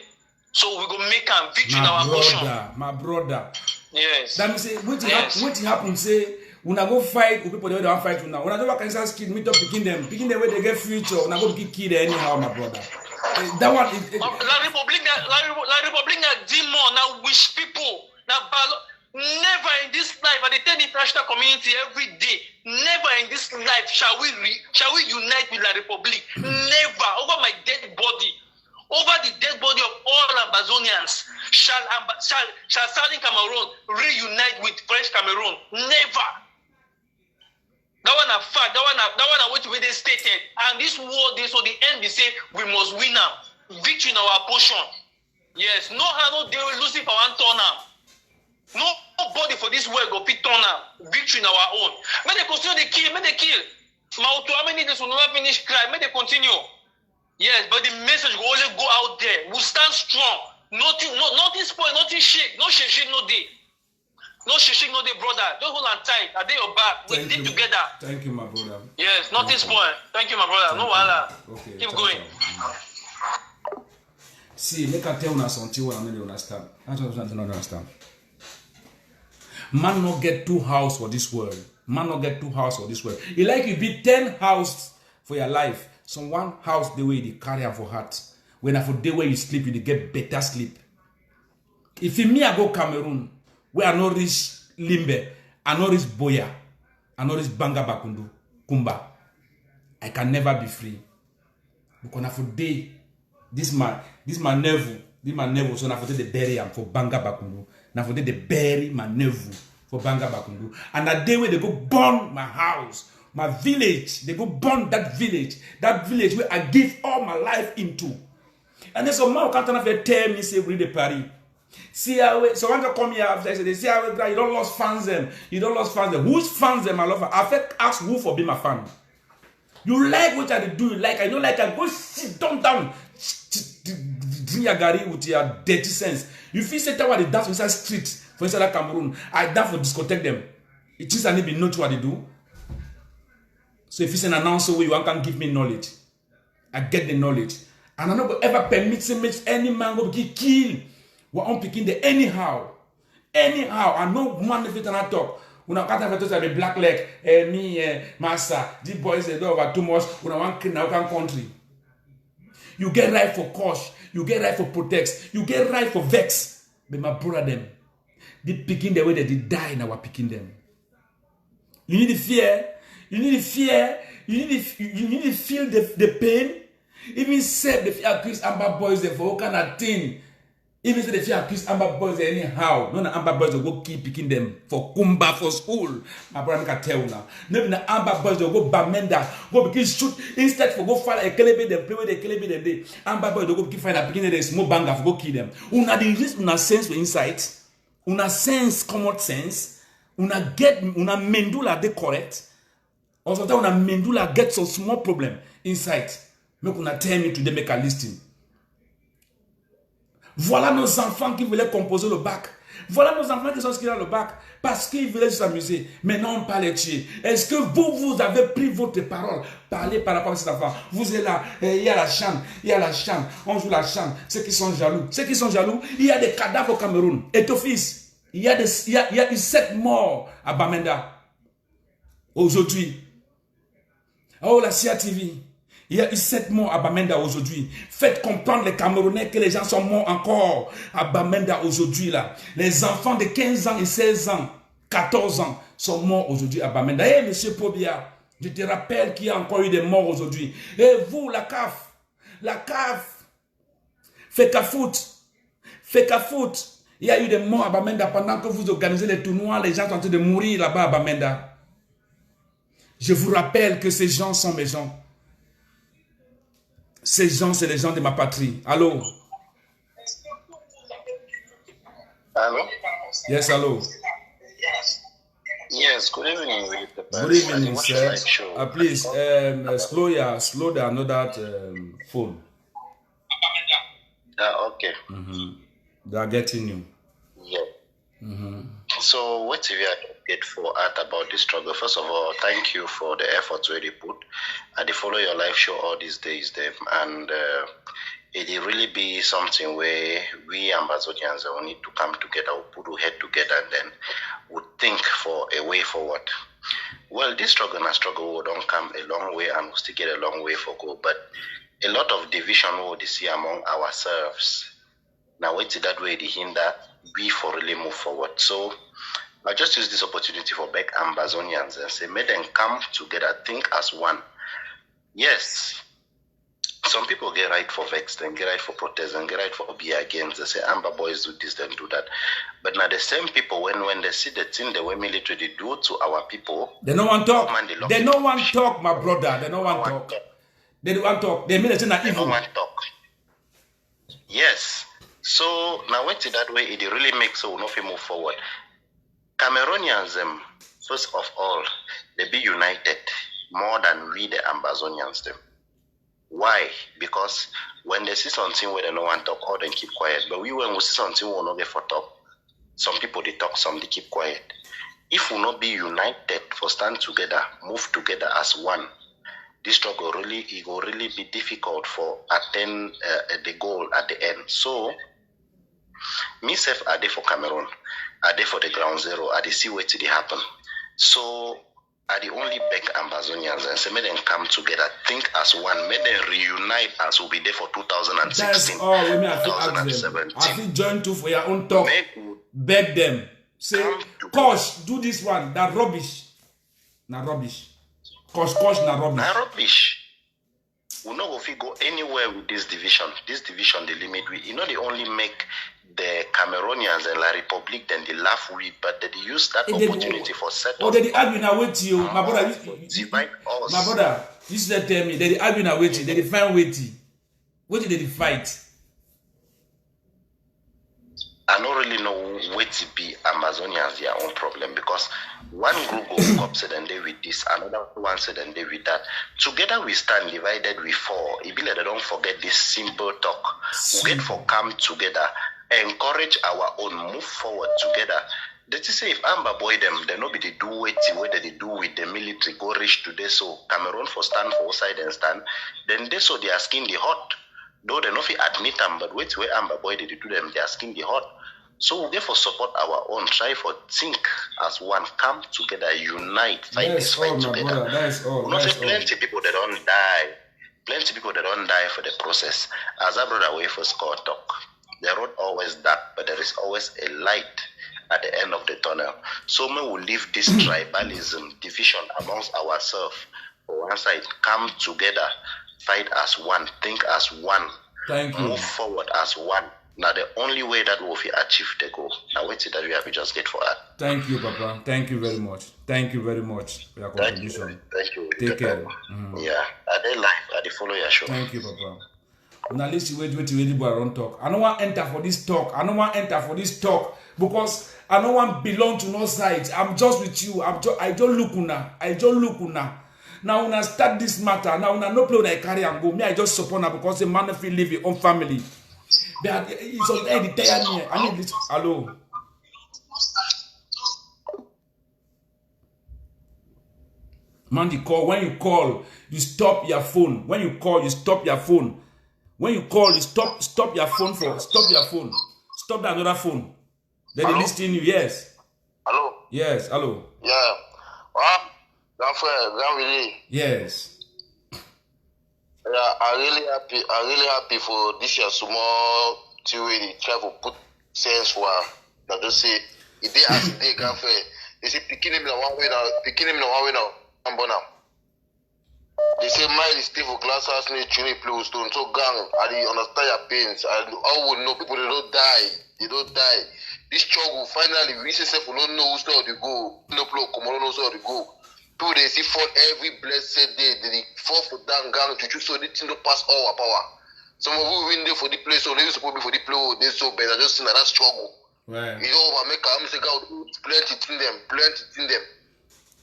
So we go make a victory in our portion. My brother. Yes. That means say what happen say when I go fight with people they don't fight you now. When I go Kansas kid meet up picking them where they get future, when I go kill them anyhow, my brother. That one is La Republica demon now wish people now never in this life, and they tell the international community every day, never in this life shall we unite with La Republic. Never. Over my dead body. over the dead body of all Ambazonians shall Southern Cameroon reunite with French Cameroon. Never. That one a fact. That one a way to be stated. And this war, this or the end, they say we must win now. Victory in our portion. Yes. No how no they will lose it for one turn now. Nobody for this world go fit turn now. Victory in our own. May they continue the kill. May they kill. Mautu, how many days will never finish cry? May they continue. Yes, but the message will only go out there. We'll stand strong. Nothing spoil, nothing shake. No shake, no day. No shake, no day, brother. Don't hold on tight. I did your back. We did together. Thank you, my brother. Yes, nothing spoil. Thank you, my brother. No wahala. Okay. Keep going. See, make I tell you something what I don't understand. I don't understand. Man not get 2 houses for this world. Man not get 2 houses for this world. It like you be 10 houses for your life. Some 1 house the way they carry am for heart. When I for day where you sleep, you get better sleep. If me I go Cameroon, where I no reach Limbe, I no reach Boya, I no reach Banga Bakundu, Kumba, I can never be free. Because I for day, this my nephew, so I for the bury am for Banga Bakundu. Now for they bury my nephew for Banga Bakundu. And that day where they go burn my house, my village, they go burn that village where I give all my life into. And then some man can't tell me, say, read the Paris. See how so when they come here after they see how you don't lost fans them. You don't lost fans them. Whose fans them, my lover? I first ask who for be my fan. You like what I do, you like, I don't like, I go sit down, drink your gari with your dirty sense. You feel say that what they dance inside street for inside Cameroon, I dance for discotheque them. It is and be not what they do. So if it's an announcer where you can give me knowledge, I get the knowledge. And I'm not going to ever permit any man go kill. We're on picking the anyhow. I know man if it not talk. When I can't have to say black leg, me, master, these boys they do over too much. When I want to now country. You get right for cause, you get right for protect, you get right for vex. But my brother them, they picking the way that they die now we're picking them. You need to fear, you need to feel the pain. Even say the fear accuse Amber boys they for all kind of thing. Even say the fear accuse Amber boys anyhow. No, Amber boys will go keep picking them for Kumba for school. My brother can tell now. Maybe the Amber boys will go Bamenda, go begin shoot instead for go find a kelebe them play with the kelebe them day. Amber boys will go keep find a picking the small banger for go kill them. Una the reason una sense for insight, una sense common sense, una get una mendula de correct. Or sometimes una mendula get some small problem inside. Make una tell me today make a listing. Voilà nos enfants qui voulaient composer le bac. Voilà nos enfants qui sont inscrits dans le bac parce qu'ils voulaient s'amuser. Maintenant, on parle de tuer. Est-ce que vous avez pris votre parole? Parlez par rapport à cet enfant. Vous êtes là, il y a la chambre, on joue la chambre. Ceux qui sont jaloux, il y a des cadavres au Cameroun. Et ton fils, il y a eu 7 morts à Bamenda. Aujourd'hui. Oh, la CIA TV. Il y a eu 7 morts à Bamenda aujourd'hui. Faites comprendre les Camerounais que les gens sont morts encore à Bamenda aujourd'hui là. Les enfants de 15 ans et 16 ans, 14 ans sont morts aujourd'hui à Bamenda. Eh, monsieur Pobia, je te rappelle qu'il y a encore eu des morts aujourd'hui. Et vous, la CAF, faites qu'à foot. Il y a eu des morts à Bamenda pendant que vous organisez les tournois. Les gens sont en train de mourir là-bas à Bamenda. Je vous rappelle que ces gens sont mes gens. Ces gens, c'est les gens de ma patrie. Allô? Hello? Yes, hello. Yes, good evening. Good evening, sir. Please, slow down, not that phone. Okay. They are getting you. Yeah. So, what have you get for art about this struggle? First of all, thank you for the efforts already put. I follow your live show all these days, Dave, and it really be something where we Ambazonians will need to come together, we'll put our head together, and then we'll think for a way forward. Well, this struggle will don't come a long way, and we'll still get a long way for go. But a lot of division will see among ourselves. Now, wait till that way to hinder we for really move forward. So I just use this opportunity for back Ambazonians and say, may them come together, think as one. Yes, some people get right for vex, then get right for protest, and get right for be against. They say Amber boys do this, then do that. But now the same people, when they see the thing the way military they do to our people, they no one talk. man, They no one talk, my brother. They no one talk. They don't want talk. They mean it's not evil. No one talk. Yes. So now went to that way, it really makes so no move forward. Cameroonians, first of all, they be united more than we the Ambazonians them. Why? Because when they see something where they no one talk, or they keep quiet. But when we see something we will not get for talk. Some people they talk, some they keep quiet. If we not be united for stand together, move together as one, this struggle really it will really be difficult for attain the goal at the end. So myself are there for Cameroon, are there for the ground zero, are they see where to happen. So are the only beg Ambazonians and say may them come together, think as one, may them reunite as will be there for 2016. That's all. Let me ask them. I think join two for your own talk. Beg them. Say, Kosh, do this one. That rubbish. Na rubbish. Kosh, na rubbish. Na rubbish. We not go go anywhere with this division. This division, the limit we, you know, they only make the Cameroonians and La Republic, then they laugh with, but they use that opportunity for settlement. Oh, they argue now with you, my brother. My brother, you should tell me. They argue now with you. They find weighty. What did they fight? I don't really know where to be Amazonians their own problem, because one group go up said and they with this, another one said and they with that. Together we stand, divided we fall. It be like they don't forget this simple talk. We get for come together, encourage our own, move forward together. They just say if Amber boy them, they know be they do it what they do with the military go reach today. So Cameroon for stand for side and stand, then they saw their skin the hot. Though they not admit them, but wait where Amber boy they do them, their skin the hot. So we therefore support our own, try for think as one, come together, unite, fight this fight together. That's all. You know, say plenty people that don't die. Plenty people that don't die for the process. As our brother way for score talk. The road always dark, but there is always a light at the end of the tunnel. So we will leave this tribalism, division amongst ourselves. For one side, come together, fight as one, think as one, move forward as one. Now the only way that we'll achieve the goal. Now wait till that we have to just get for that. Thank you, Papa. Thank you very much. Thank you very much for your contribution. Thank you. Take care. Yeah. Are they live? Are they follow your show? Thank you, Papa. Now listen, wait, I don't talk. I don't want to enter for this talk. Because I don't want to belong to no side. I'm just with you. I don't look una. Now when I start this matter, now when I no play when I carry and go, me I just support her because the man feel live his own family. But it's already tired me. I need this. Hello. Man, the call. When you call, you stop your phone. When you call, you stop your phone. When you call, you stop your phone for stop your phone. Stop that another phone. Then they listen you. Yes. Hello. Yes. Hello. Yeah. What? Grand Willie. Yes. Yeah, I'm really happy for this year small to really try to put sense for that. Just say if they ask they can they say picking him in one way now, I'm born now. They say mine is still for glass house need to play stone. So gang, I understand your pains. I would know people they don't die. This struggle finally we say we don't know who's how to go. No play come on knows how to go. People they see fall every blessed day. They fall for that gang to choose so they think don't pass all our power. Some of you win there for the place, so they supposed to be for the play. They so bad. I just see that struggle. Right. You know, I make a mistake out. Plenty in them.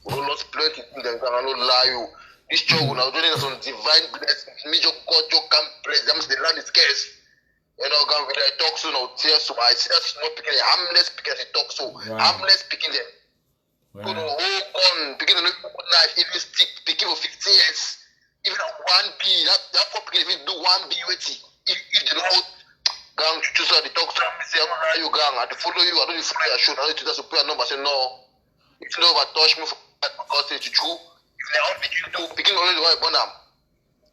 We don't lost plenty in them. I don't lie you. This struggle now, doing some divine blessings. Major God, you can't bless them. The land is scarce. You know, God, when I talk so now, tears so I see that's not picking. Harmless picking. They talk so harmless picking them. Wow. Put a whole gun, picking a knife, even stick, picking for 15 years. Even a 1B, that for picking, if you do 1B, if you know, gang, to choose the talk to me, say, I'm not you, gang, I follow you, I don't follow your show, I don't to pay a number, say, no. If you never touch me for that, because it's true, if they don't pick you, do, picking already, why, Bonham?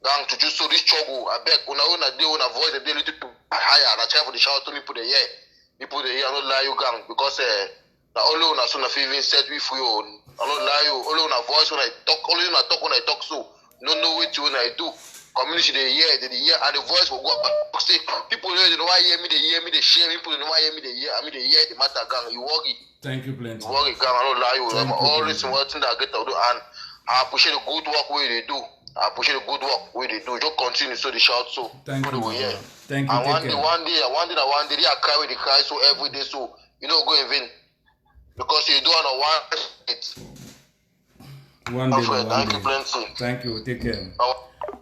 Gang, to choose so this struggle, I beg, when I do, when I voice, they little higher, and I try for the shout to me, put the year. Me put the year, I don't lie you, gang, because, now only when I soon have even said we for you. I don't lie you. Only when I voice when I talk. Only when I talk so. No know what you when I do. Community they hear, and the voice will go up. Say, people they don't want hear me, they hear me, they share me. People they don't want hear me, they hear. I mean, they hear the matter gang. You walk it. Thank you plenty. You walk it gang. I don't lie. You always one thing that I get to do, and I appreciate the good work where they do. I appreciate the good work where they do. Just continue so they shout so. Thank you. Yeah. Thank you. And one day, I cry with the cry so every day so you know go in vain because you do it on one it. One day, thank you plenty. Thank you. Take care.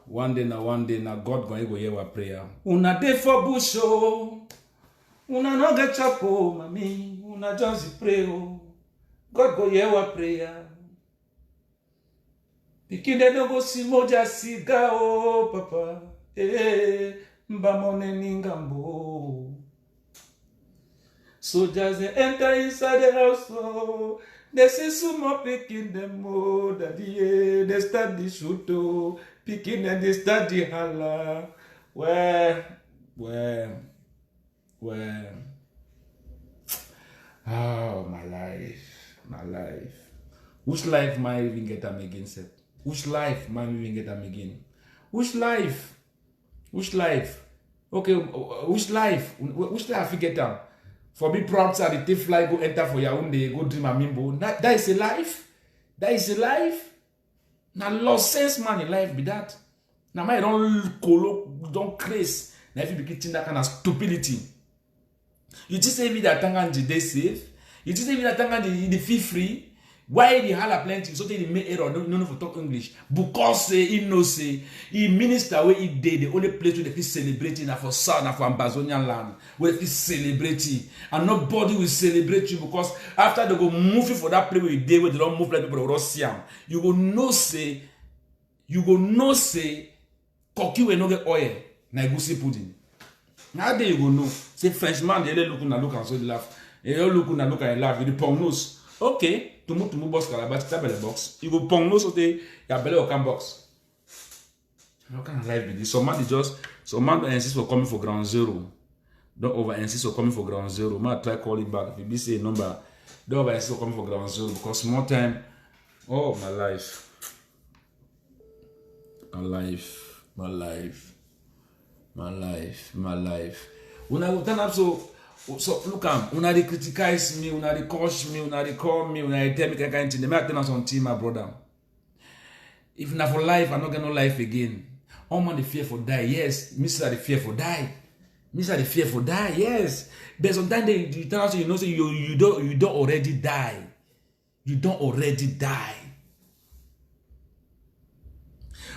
One day, God going to hear our prayer. Una day for bush, oh. Una no get chapo, mami. Una just pray, oh. God go hear our prayer. Pikinde no go si moja siga, oh, papa. Mbamone ningambo. Soldiers they enter inside the house, oh. They see some more picking them, oh, daddy, they start the shoot, oh. Picking and they start the holla. Well. Oh, my life. Which life am I even get them again, sir? Which life am I even get them again? Which life? Okay, which life? Which life you get them? For me, proud side, the thief fly go enter for Yaoundé, go dream a mimbo. That is a life. That is a life. Now, lost sense man in life be that. Now, my don't craze. Now, if you begin that kind of stupidity, you just say me that Tangan they safe. You just say me that Tangan they feel free. Why the hell plenty? So they make error. No for talk English because he knows he minister where he did the only place where they feel celebrating na for South na for Ambazonian land where they feel celebrating and nobody will celebrate you because after they go move you for that place where you did where they don't move like people Russian. You go no say cocky will not get oil na egusi pudding. Now there you go know say Frenchman they look and so they laugh. They look and laugh with the pong nose. Okay. To move box calabash, tap the box. You go pong no so they your belly will come box. How kind of life be this? Some man insist for coming for ground zero. Don't over insist for coming for ground zero. Man try call it back. If you be say a number, don't over insist for coming for ground zero because more time. Oh my life. When I turn up so look una they criticize me, una they curse me, una they call me, una they tell me kind of thing. They might tell us on team, my brother. If not for life, I'm not gonna life again. All man the fear for die, yes. Mr. the fear for die. Yes. But sometimes they tell us say you don't already die. You don't already die.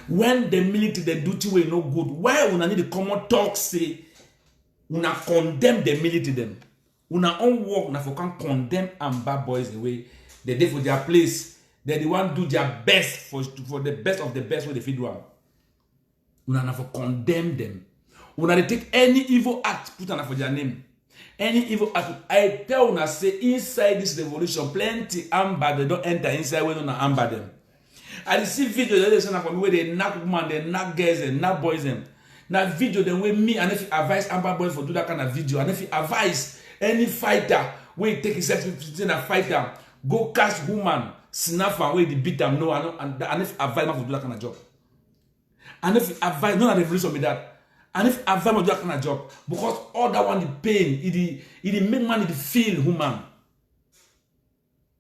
When the military they do things no good, why una need the common talk say? Una condemn the military them. Una own work na for can condemn and bad boys away. They did for their place. They the one do their best for the best of the best way they feed one. Una na for condemn them. Una they take any evil act put on for their name. Any evil act. I tell una say inside this revolution plenty amber they don't enter inside when una amber them. I see videos they send for me where they knock woman, they knock girls, and knock boys them. Now video then with me and if you advise Amber Boys for do that kind of video and if you advise any fighter where you take himself in a fighter go catch woman snap and where they beat them no and if advise man for do that kind of job and if you advise no revolution with that and if advise man do that kind of job because all that one the pain it make man feel human.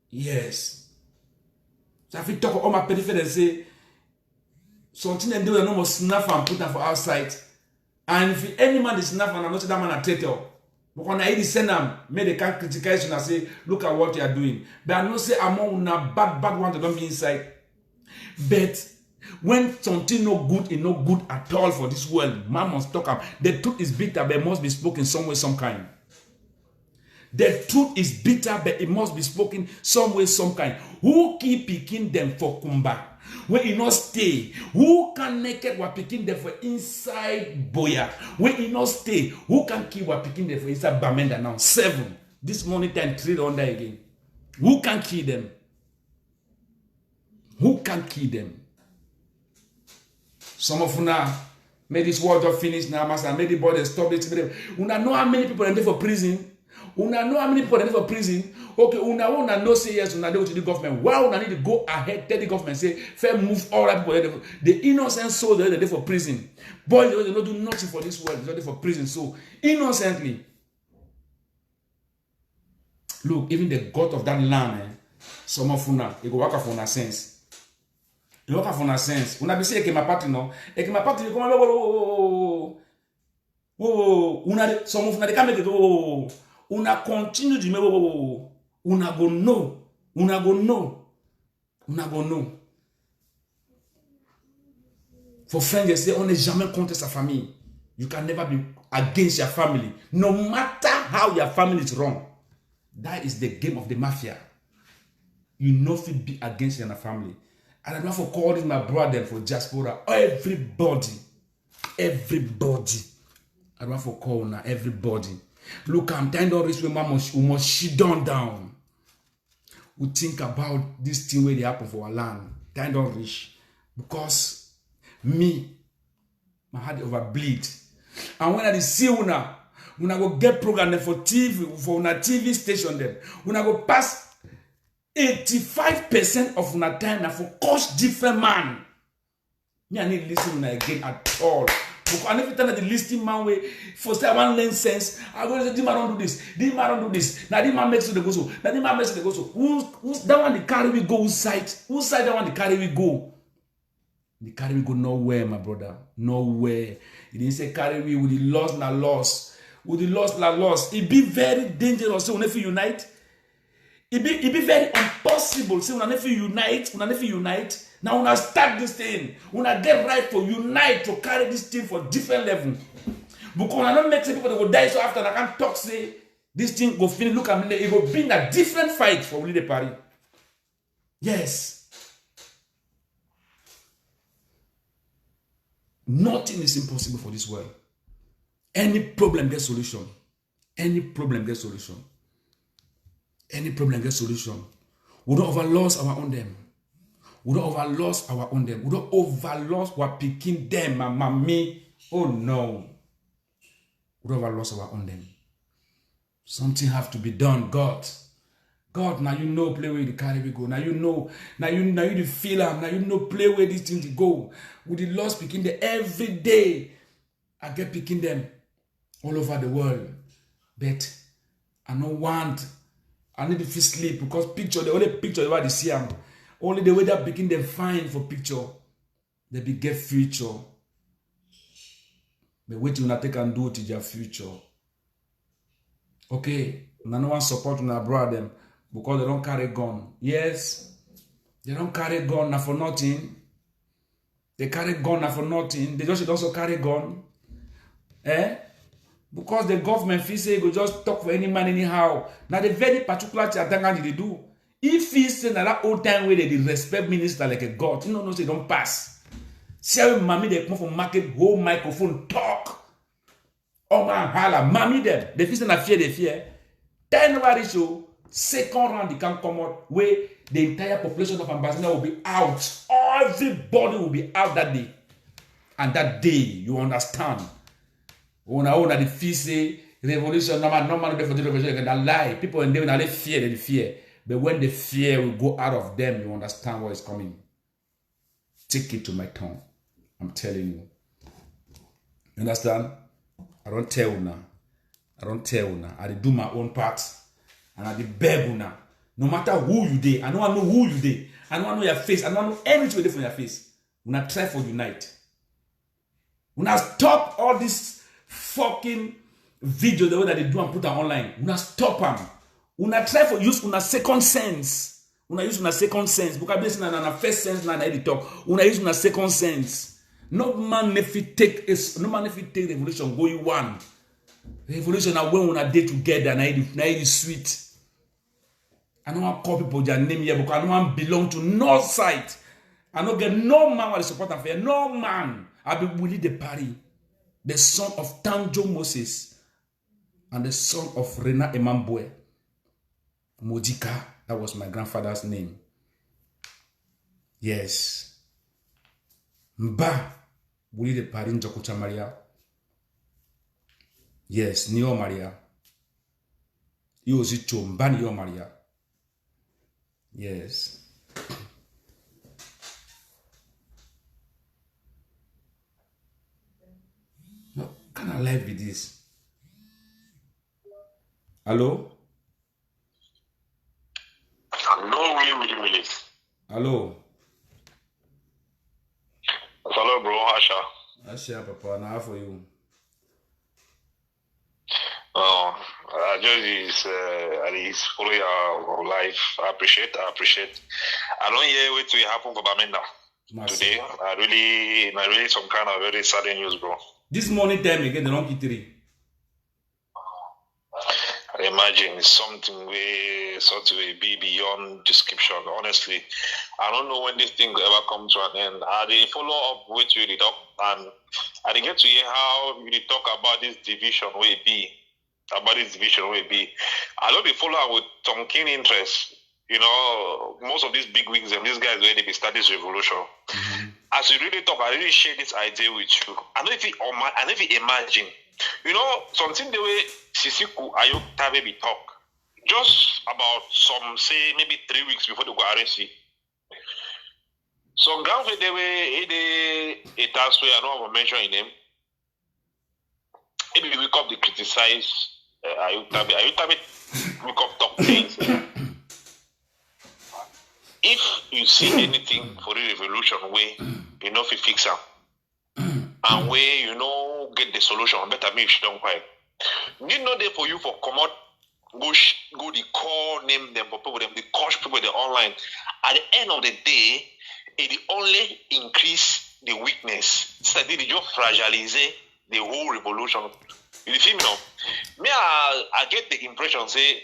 Yes. So if you talk all my periphery and say something they do no more snap and put them for outside. And if any man is snap and I'm not that man a traitor. But when I send them, may they can't criticize you and say, look at what you are doing. But I not say among una bad one to don't be inside. But when something no good is no good at all for this world, man must talk up. The truth is bitter, but it must be spoken some way, some kind. The truth is bitter, but it must be spoken some way, some kind. Who keep picking them for kumba? Where you not stay, who can naked what picking them for inside boya? Where you not stay, who can keep what picking them for inside Bamenda now? 7. This morning time 3 under again. Who can kill them? Who can kill them? Some of una made this war just finish now, master. Made the body stop it. Una know how many people are there for prison. Una know how many people are for prison? Okay, una know say yes, una go to the government. Why una need to go ahead, tell the government, say, fair move all that people. The innocent souls they're there for prison. Boys, they don't do nothing for this world, they're there for prison. So, innocently. Look, even the God of that land, some of una, they go work for una sense. They work for una sense. Una be say, okay, my party no. Okay, my party, come on, una, some of una, they can't make it, una continue to me, una go know. For friends, they say, on n'est jamais contre sa famille. You can never be against your family. No matter how your family is wrong. That is the game of the mafia. You know if you be against your family. And I'm not for calling my brother for diaspora. Everybody. I don't for call now. Everybody. Look, I'm telling you this way, we must shit down. We think about this thing where they happen for our land. Time don't reach. Because me, my heart overbleed. And when I see una go get program for TV, for una TV station then. Una go pass 85% of una time now for coach different man. Me I need listen una again at all. Because every time that the listening man way for say I want learn sense, I go say this man don't do this, this man don't do this. Now this man makes it go so. Now this man makes it go so. Who's that one the carry we go side? Whose side that one the carry we go? The carry we go nowhere, my brother. Nowhere. He didn't say carry we with the loss na loss. With the loss na loss. It be very dangerous. So if you unite, it be very impossible. So when if you unite, now when I start this thing, when I get right to unite to carry this thing for different level. Because when I don't make some people that will die so after I can't talk say this thing go finish. Look at me, it will be a different fight for Willie de Paris. Yes. Nothing is impossible for this world. Any problem gets solution. Any problem gets solution. Any problem gets solution. We don't overloss our own them. We don't overloss our own them. We don't overloss what picking them, me. Oh no. We don't overloss our own them. Something have to be done. God, now you know play where the carry we go. Now you know the feel am. Now you know play where these things go. With the loss picking them every day. I get picking them all over the world. But I don't want. I need to feel sleep because the only picture they see them. Only the way that picking them fine for picture. They be get future. But wait till they can do it in their future. Okay, no one support when I brought them because they don't carry gun. Yes, they don't carry gun now for nothing. They carry gun now for nothing. They just also carry gun. Because the government feel say go just talk for any man anyhow. Now the very particular thing they do. If he say that old time where they respect minister like a god, you know, say don't pass. See how mommy they come from market whole microphone talk. Oh man, holla, mommy them. They feel say na fear, they fear. Then nobody show second round they can come out where the entire population of Ambassador will be out. Everybody will be out that day. And that day, you understand. When the feel say revolution, no man for the revolution, that lie. People and they fear. But when the fear will go out of them, you understand what is coming. Take it to my tongue. I'm telling you. You understand? I don't tell una. I do my own part. And I beg una. No matter who you dey, I don't know who you dey. I don't know your face. I don't know anything from your face. Una try for unite. Una stop all this fucking video the way that they do and put them online. Una stop them. Una try for use una second sense. Una use una second sense. Because this na na first sense na they talk. Una use una second sense. No man if you take revolution go you one. Revolution na when una dey together na it sweet. I don't want to call people their name here because I don't want to belong to no side. I don't get no man with the support and fear. No man. I be Willie de Paris, the son of Tanjo Moses, and the son of Rena Emambwe. Mojika, that was my grandfather's name. Yes. Mba, Willie de Paris, Njokucha Maria. Yes, Neo Maria. You aussi chombani yo Maria. Yes. No, can I live with this? Hello? No, really. Hello? Hello, bro. Asha. I share Papa now for you. Oh, I just is following our life. I appreciate. I don't hear what will happen for Bamenda today. I really some kind of very sudden news, bro. This morning time again, they don't get 3. I imagine it's something will be beyond description. Honestly, I don't know when this thing will ever come to an end. I did follow up with you the talk, and I did get to hear how you talk about this division will be. I don't be follow up with some keen interest. You know, most of these big wigs and these guys where they be start this revolution. Mm-hmm. As you really talk, I really share this idea with you. I don't even imagine. You know, something the way Sisiku Ayokta baby talk, just about some, say, maybe 3 weeks before the RNC. Some ground the way a task where I don't want to mention in them. Maybe we come to criticize Ayokta we come talk things. If you see anything for the revolution way, you know if you fix them. And where you know get the solution, better me if you don't quite. Need not there for you for come out, go the call name them for people them, the coach people the online. At the end of the day, it only increase the weakness. C'est-à-dire they just fragilize the whole revolution. You feel me now? Me, I get the impression say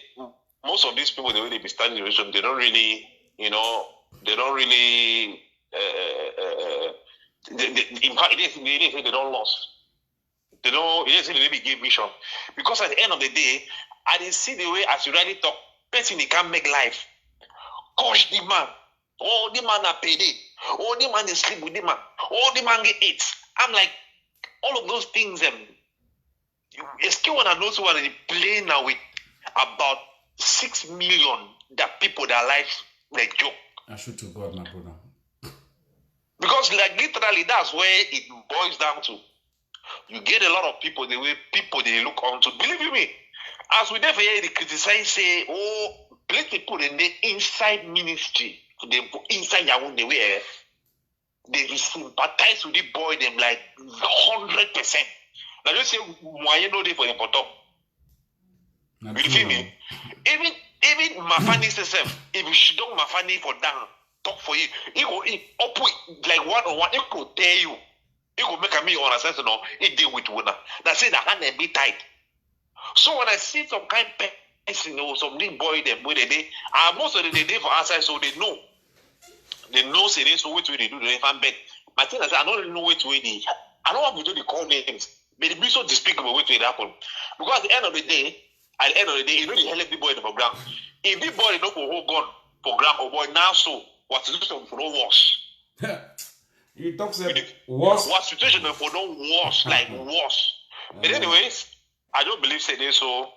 most of these people the way they be studying the revolution, they don't really, you know, they don't really in fact, they don't lost. They don't. It doesn't really give mission because at the end of the day, I didn't see the way as you rightly talk. Person they can't make life. Coach the man. Oh, the man are paid. Oh, the man is sleep with the man. Oh, the man get it. I'm like, all of those things. You still wanna know so they play now with about 6 million that people that life like joke. I should to God, my brother. Because like literally that's where it boils down to. You get a lot of people the way people they look on to. Believe me, as we never hear the criticize say, oh, place people in the inside ministry, they inside your own the way they sympathize with the boy them like 100%. Now just say why you know they for the bottom. You feel me? Even Mafani herself, if she don't Mafani for down. Talk for you. He go up with like 1-on-1. He could tell you. He could make me understand. No, he deal with winner. That's it. That hand be tight. So when I see some kind of person or some big boy them where they most of the day for outside, so they know. They know say this. So which way they do the fan bet. But thing I say I don't really know which way they. I don't want to do the call names. But it be so despicable which way it happen. Because at the end of the day, you know the hell of the boy in the program. If the boy don't go hold gun program or boy now so. What situation for no worse? You talk about worse. What situation for no worse, like worse. But anyways, I don't believe say this so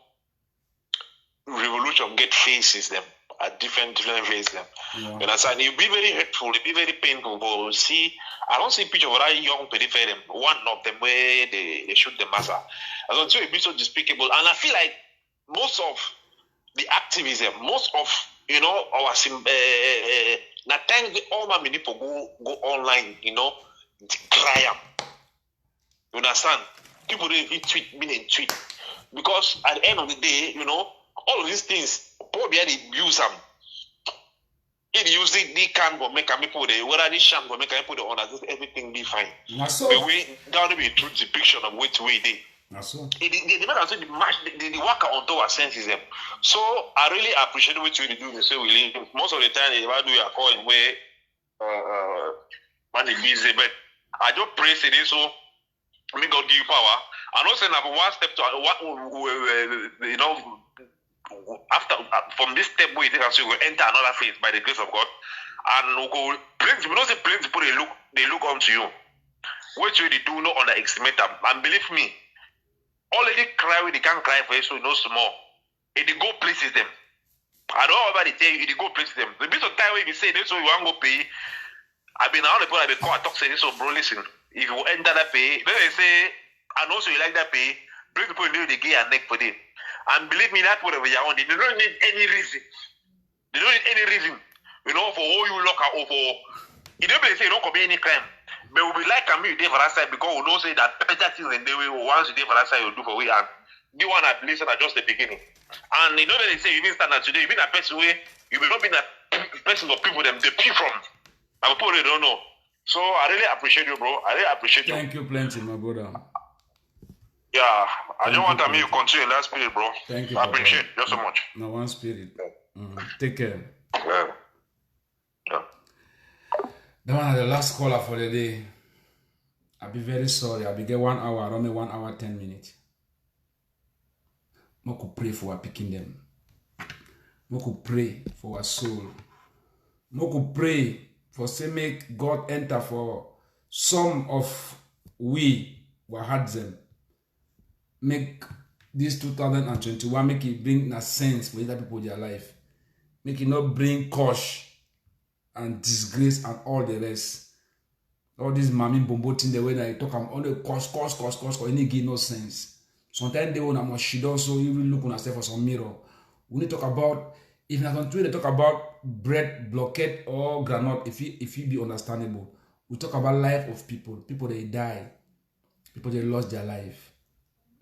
revolution get faces them at different faces them. Yeah. You understand? It'll be very hurtful, it'll be very painful. But see, I don't see picture of that young periphery, one of them where they shoot the massa. I don't see it be so despicable. And I feel like most of the activism, most of you know our na times all my people go online, you know, cry up. You understand? People don't even tweet, meaning tweet. Because at the end of the day, you know, all of these things, probably they use them. If you use it, they can but make me put it. Whether they sham but make me put it on, everything be fine. So, but we down be a true depiction of which way they. So. The matter say the match, the worker onto our senses them. So I really appreciate what you do. They say we live. Most of the time, they do your call in way, man, is busy. But I just pray say this so. Me God give you power. I know say now one step to what you know. After from this step we take us, we will enter another phase by the grace of God, and we go. Plenty, we don't say plenty people they look onto you. Which way they do not underestimate them, and believe me. Already cry when they can't cry for you, so no small. it go places them. I don't know about it tell you, it go places them. The bit of time where you say this, so you want to go pay. I've been out the point, I've been called, I talk say this, so bro, listen, if you enter that pay, then they say, and also you like that pay, bring people in the gay and neck for them. And believe me, that's whatever you want. They don't need any reason. They don't need any reason, you know, for who you look at or for. You don't say you don't commit any crime. But we like to meet you for that side because we don't say that better things than they will. Once you for that side, you do for we and the one at least at just the beginning. And you know that they say you been standing today, you been a person way, you will not be a person of people them they pee from. And people they don't know. So I really appreciate you, bro. I really appreciate you. Thank you plenty, my brother. Yeah, I don't want to make you continue in that spirit, bro. Thank you. I appreciate you so much. No one spirit. Take care. Yeah. That one is the last caller for the day. I'll be very sorry. I'll be get 1 hour, only 1 hour, 10 minutes. I could pray for our picking them. I could pray for our soul. I could pray for say make God enter for some of we were had them. Make this 2021 make it bring a sense for other people in their life. Make it not bring curse and disgrace and all the rest. All this mommy bombo thing the way that I talk, I'm only curse, and it give no sense. Sometimes they want to shit also even look on yourself for some mirror. We need to talk about if not on Twitter, they talk about bread blockade or granite. If it be understandable, we talk about life of people. People they die, people they lost their life.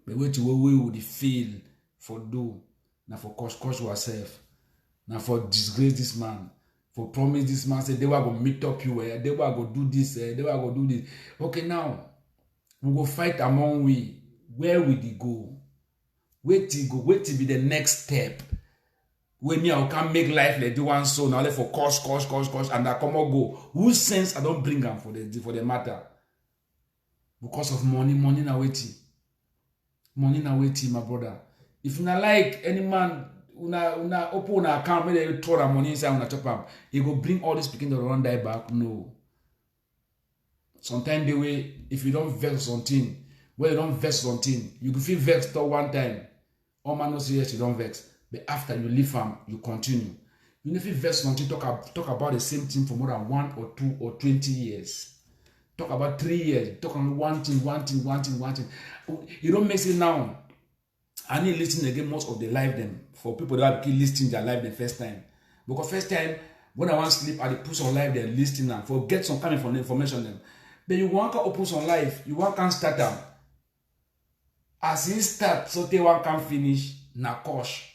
But wait to we would feel for do now for curse ourselves, now for disgrace this man, for promise this man say they were gonna meet up you, they were gonna do this, they were gonna do this. Okay, now we go fight among we. Where will he go? Wait till be the next step. When me I can make life like do one so now let for cost, and I come or go. Whose sense I don't bring them for the matter? Because of money na waiting. Money na waiting, my brother. If you not like any man, una open una account, maybe they throw that money inside una chop up. He go bring all this speaking to run die back. No. Sometimes the way if you don't vex something, when you don't vex something, you can feel vexed one time. All man knows yes, you don't vex. But after you leave him, you continue. You never vex something, talk about the same thing for more than 1 or 2 or 20 years. Talk about 3 years. Talk on one thing. You don't make it now. I need listening again most of the life them for people that keep listening their life the first time. Because first time when I want to sleep, I put some life there listening them for get some kind of information them. But you want to open some life, you want to start them. As he start, so they one can finish. Na kosh.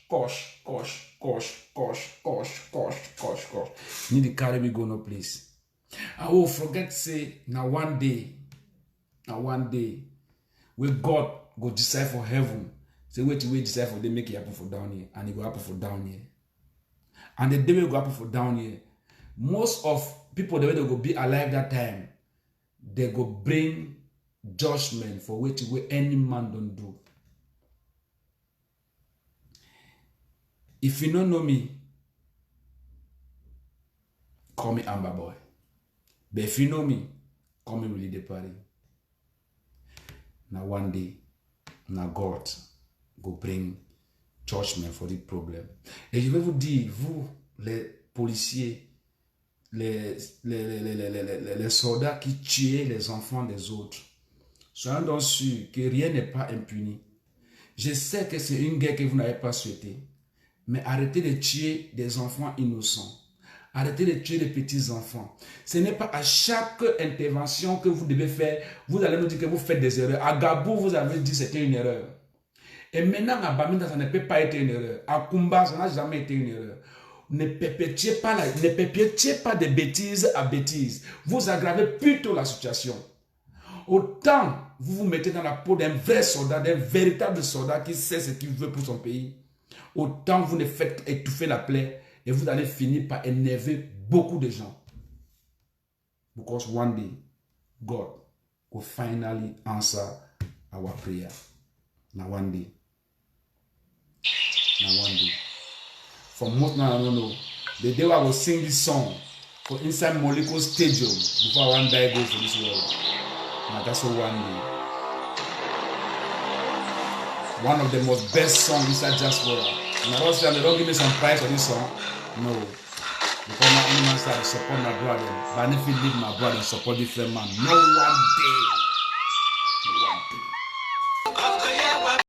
Need to carry me go no place. I will forget say now one day, where God go decide for heaven. Say wait decide for they make it happen for down here, and it go happen for down here. And the day will go happen for down here. Most of people the way they go be alive that time, they go bring judgment for which way any man don't do. If you don't know me, call me Amber Boy. But if you know me, call me Willie Depari. Now one day, now God go bring judgment for the problem. Et je vais vous dire, vous, les policiers, les soldats qui tuaient les enfants des autres, soyez donc sûrs que rien n'est pas impuni. Je sais que c'est une guerre que vous n'avez pas souhaitée. Mais arrêtez de tuer des enfants innocents. Arrêtez de tuer des petits-enfants. Ce n'est pas à chaque intervention que vous devez faire, vous allez nous dire que vous faites des erreurs. À Gabou, vous avez dit que c'était une erreur. Et maintenant, à Bamenda, ça ne peut pas être une erreur. À Kumba, ça n'a jamais été une erreur. Ne perpétuez pas de bêtises à bêtises. Vous aggravez plutôt la situation. Autant vous vous mettez dans la peau d'un vrai soldat, d'un véritable soldat qui sait ce qu'il veut pour son pays, autant vous ne faites étouffer la plaie et vous allez finir par énerver beaucoup de gens. Because one day, God will finally answer our prayer. Now one day. For most now I don't know. The day I will sing this song for inside Moliko Stadium before one day goes to this world. Now that's all one day. One of the most best songs inside Diaspora. And I don't say they don't give me some price for this song. No. Because my only man started to support my brother. But if you leave my brother and support different man, no one day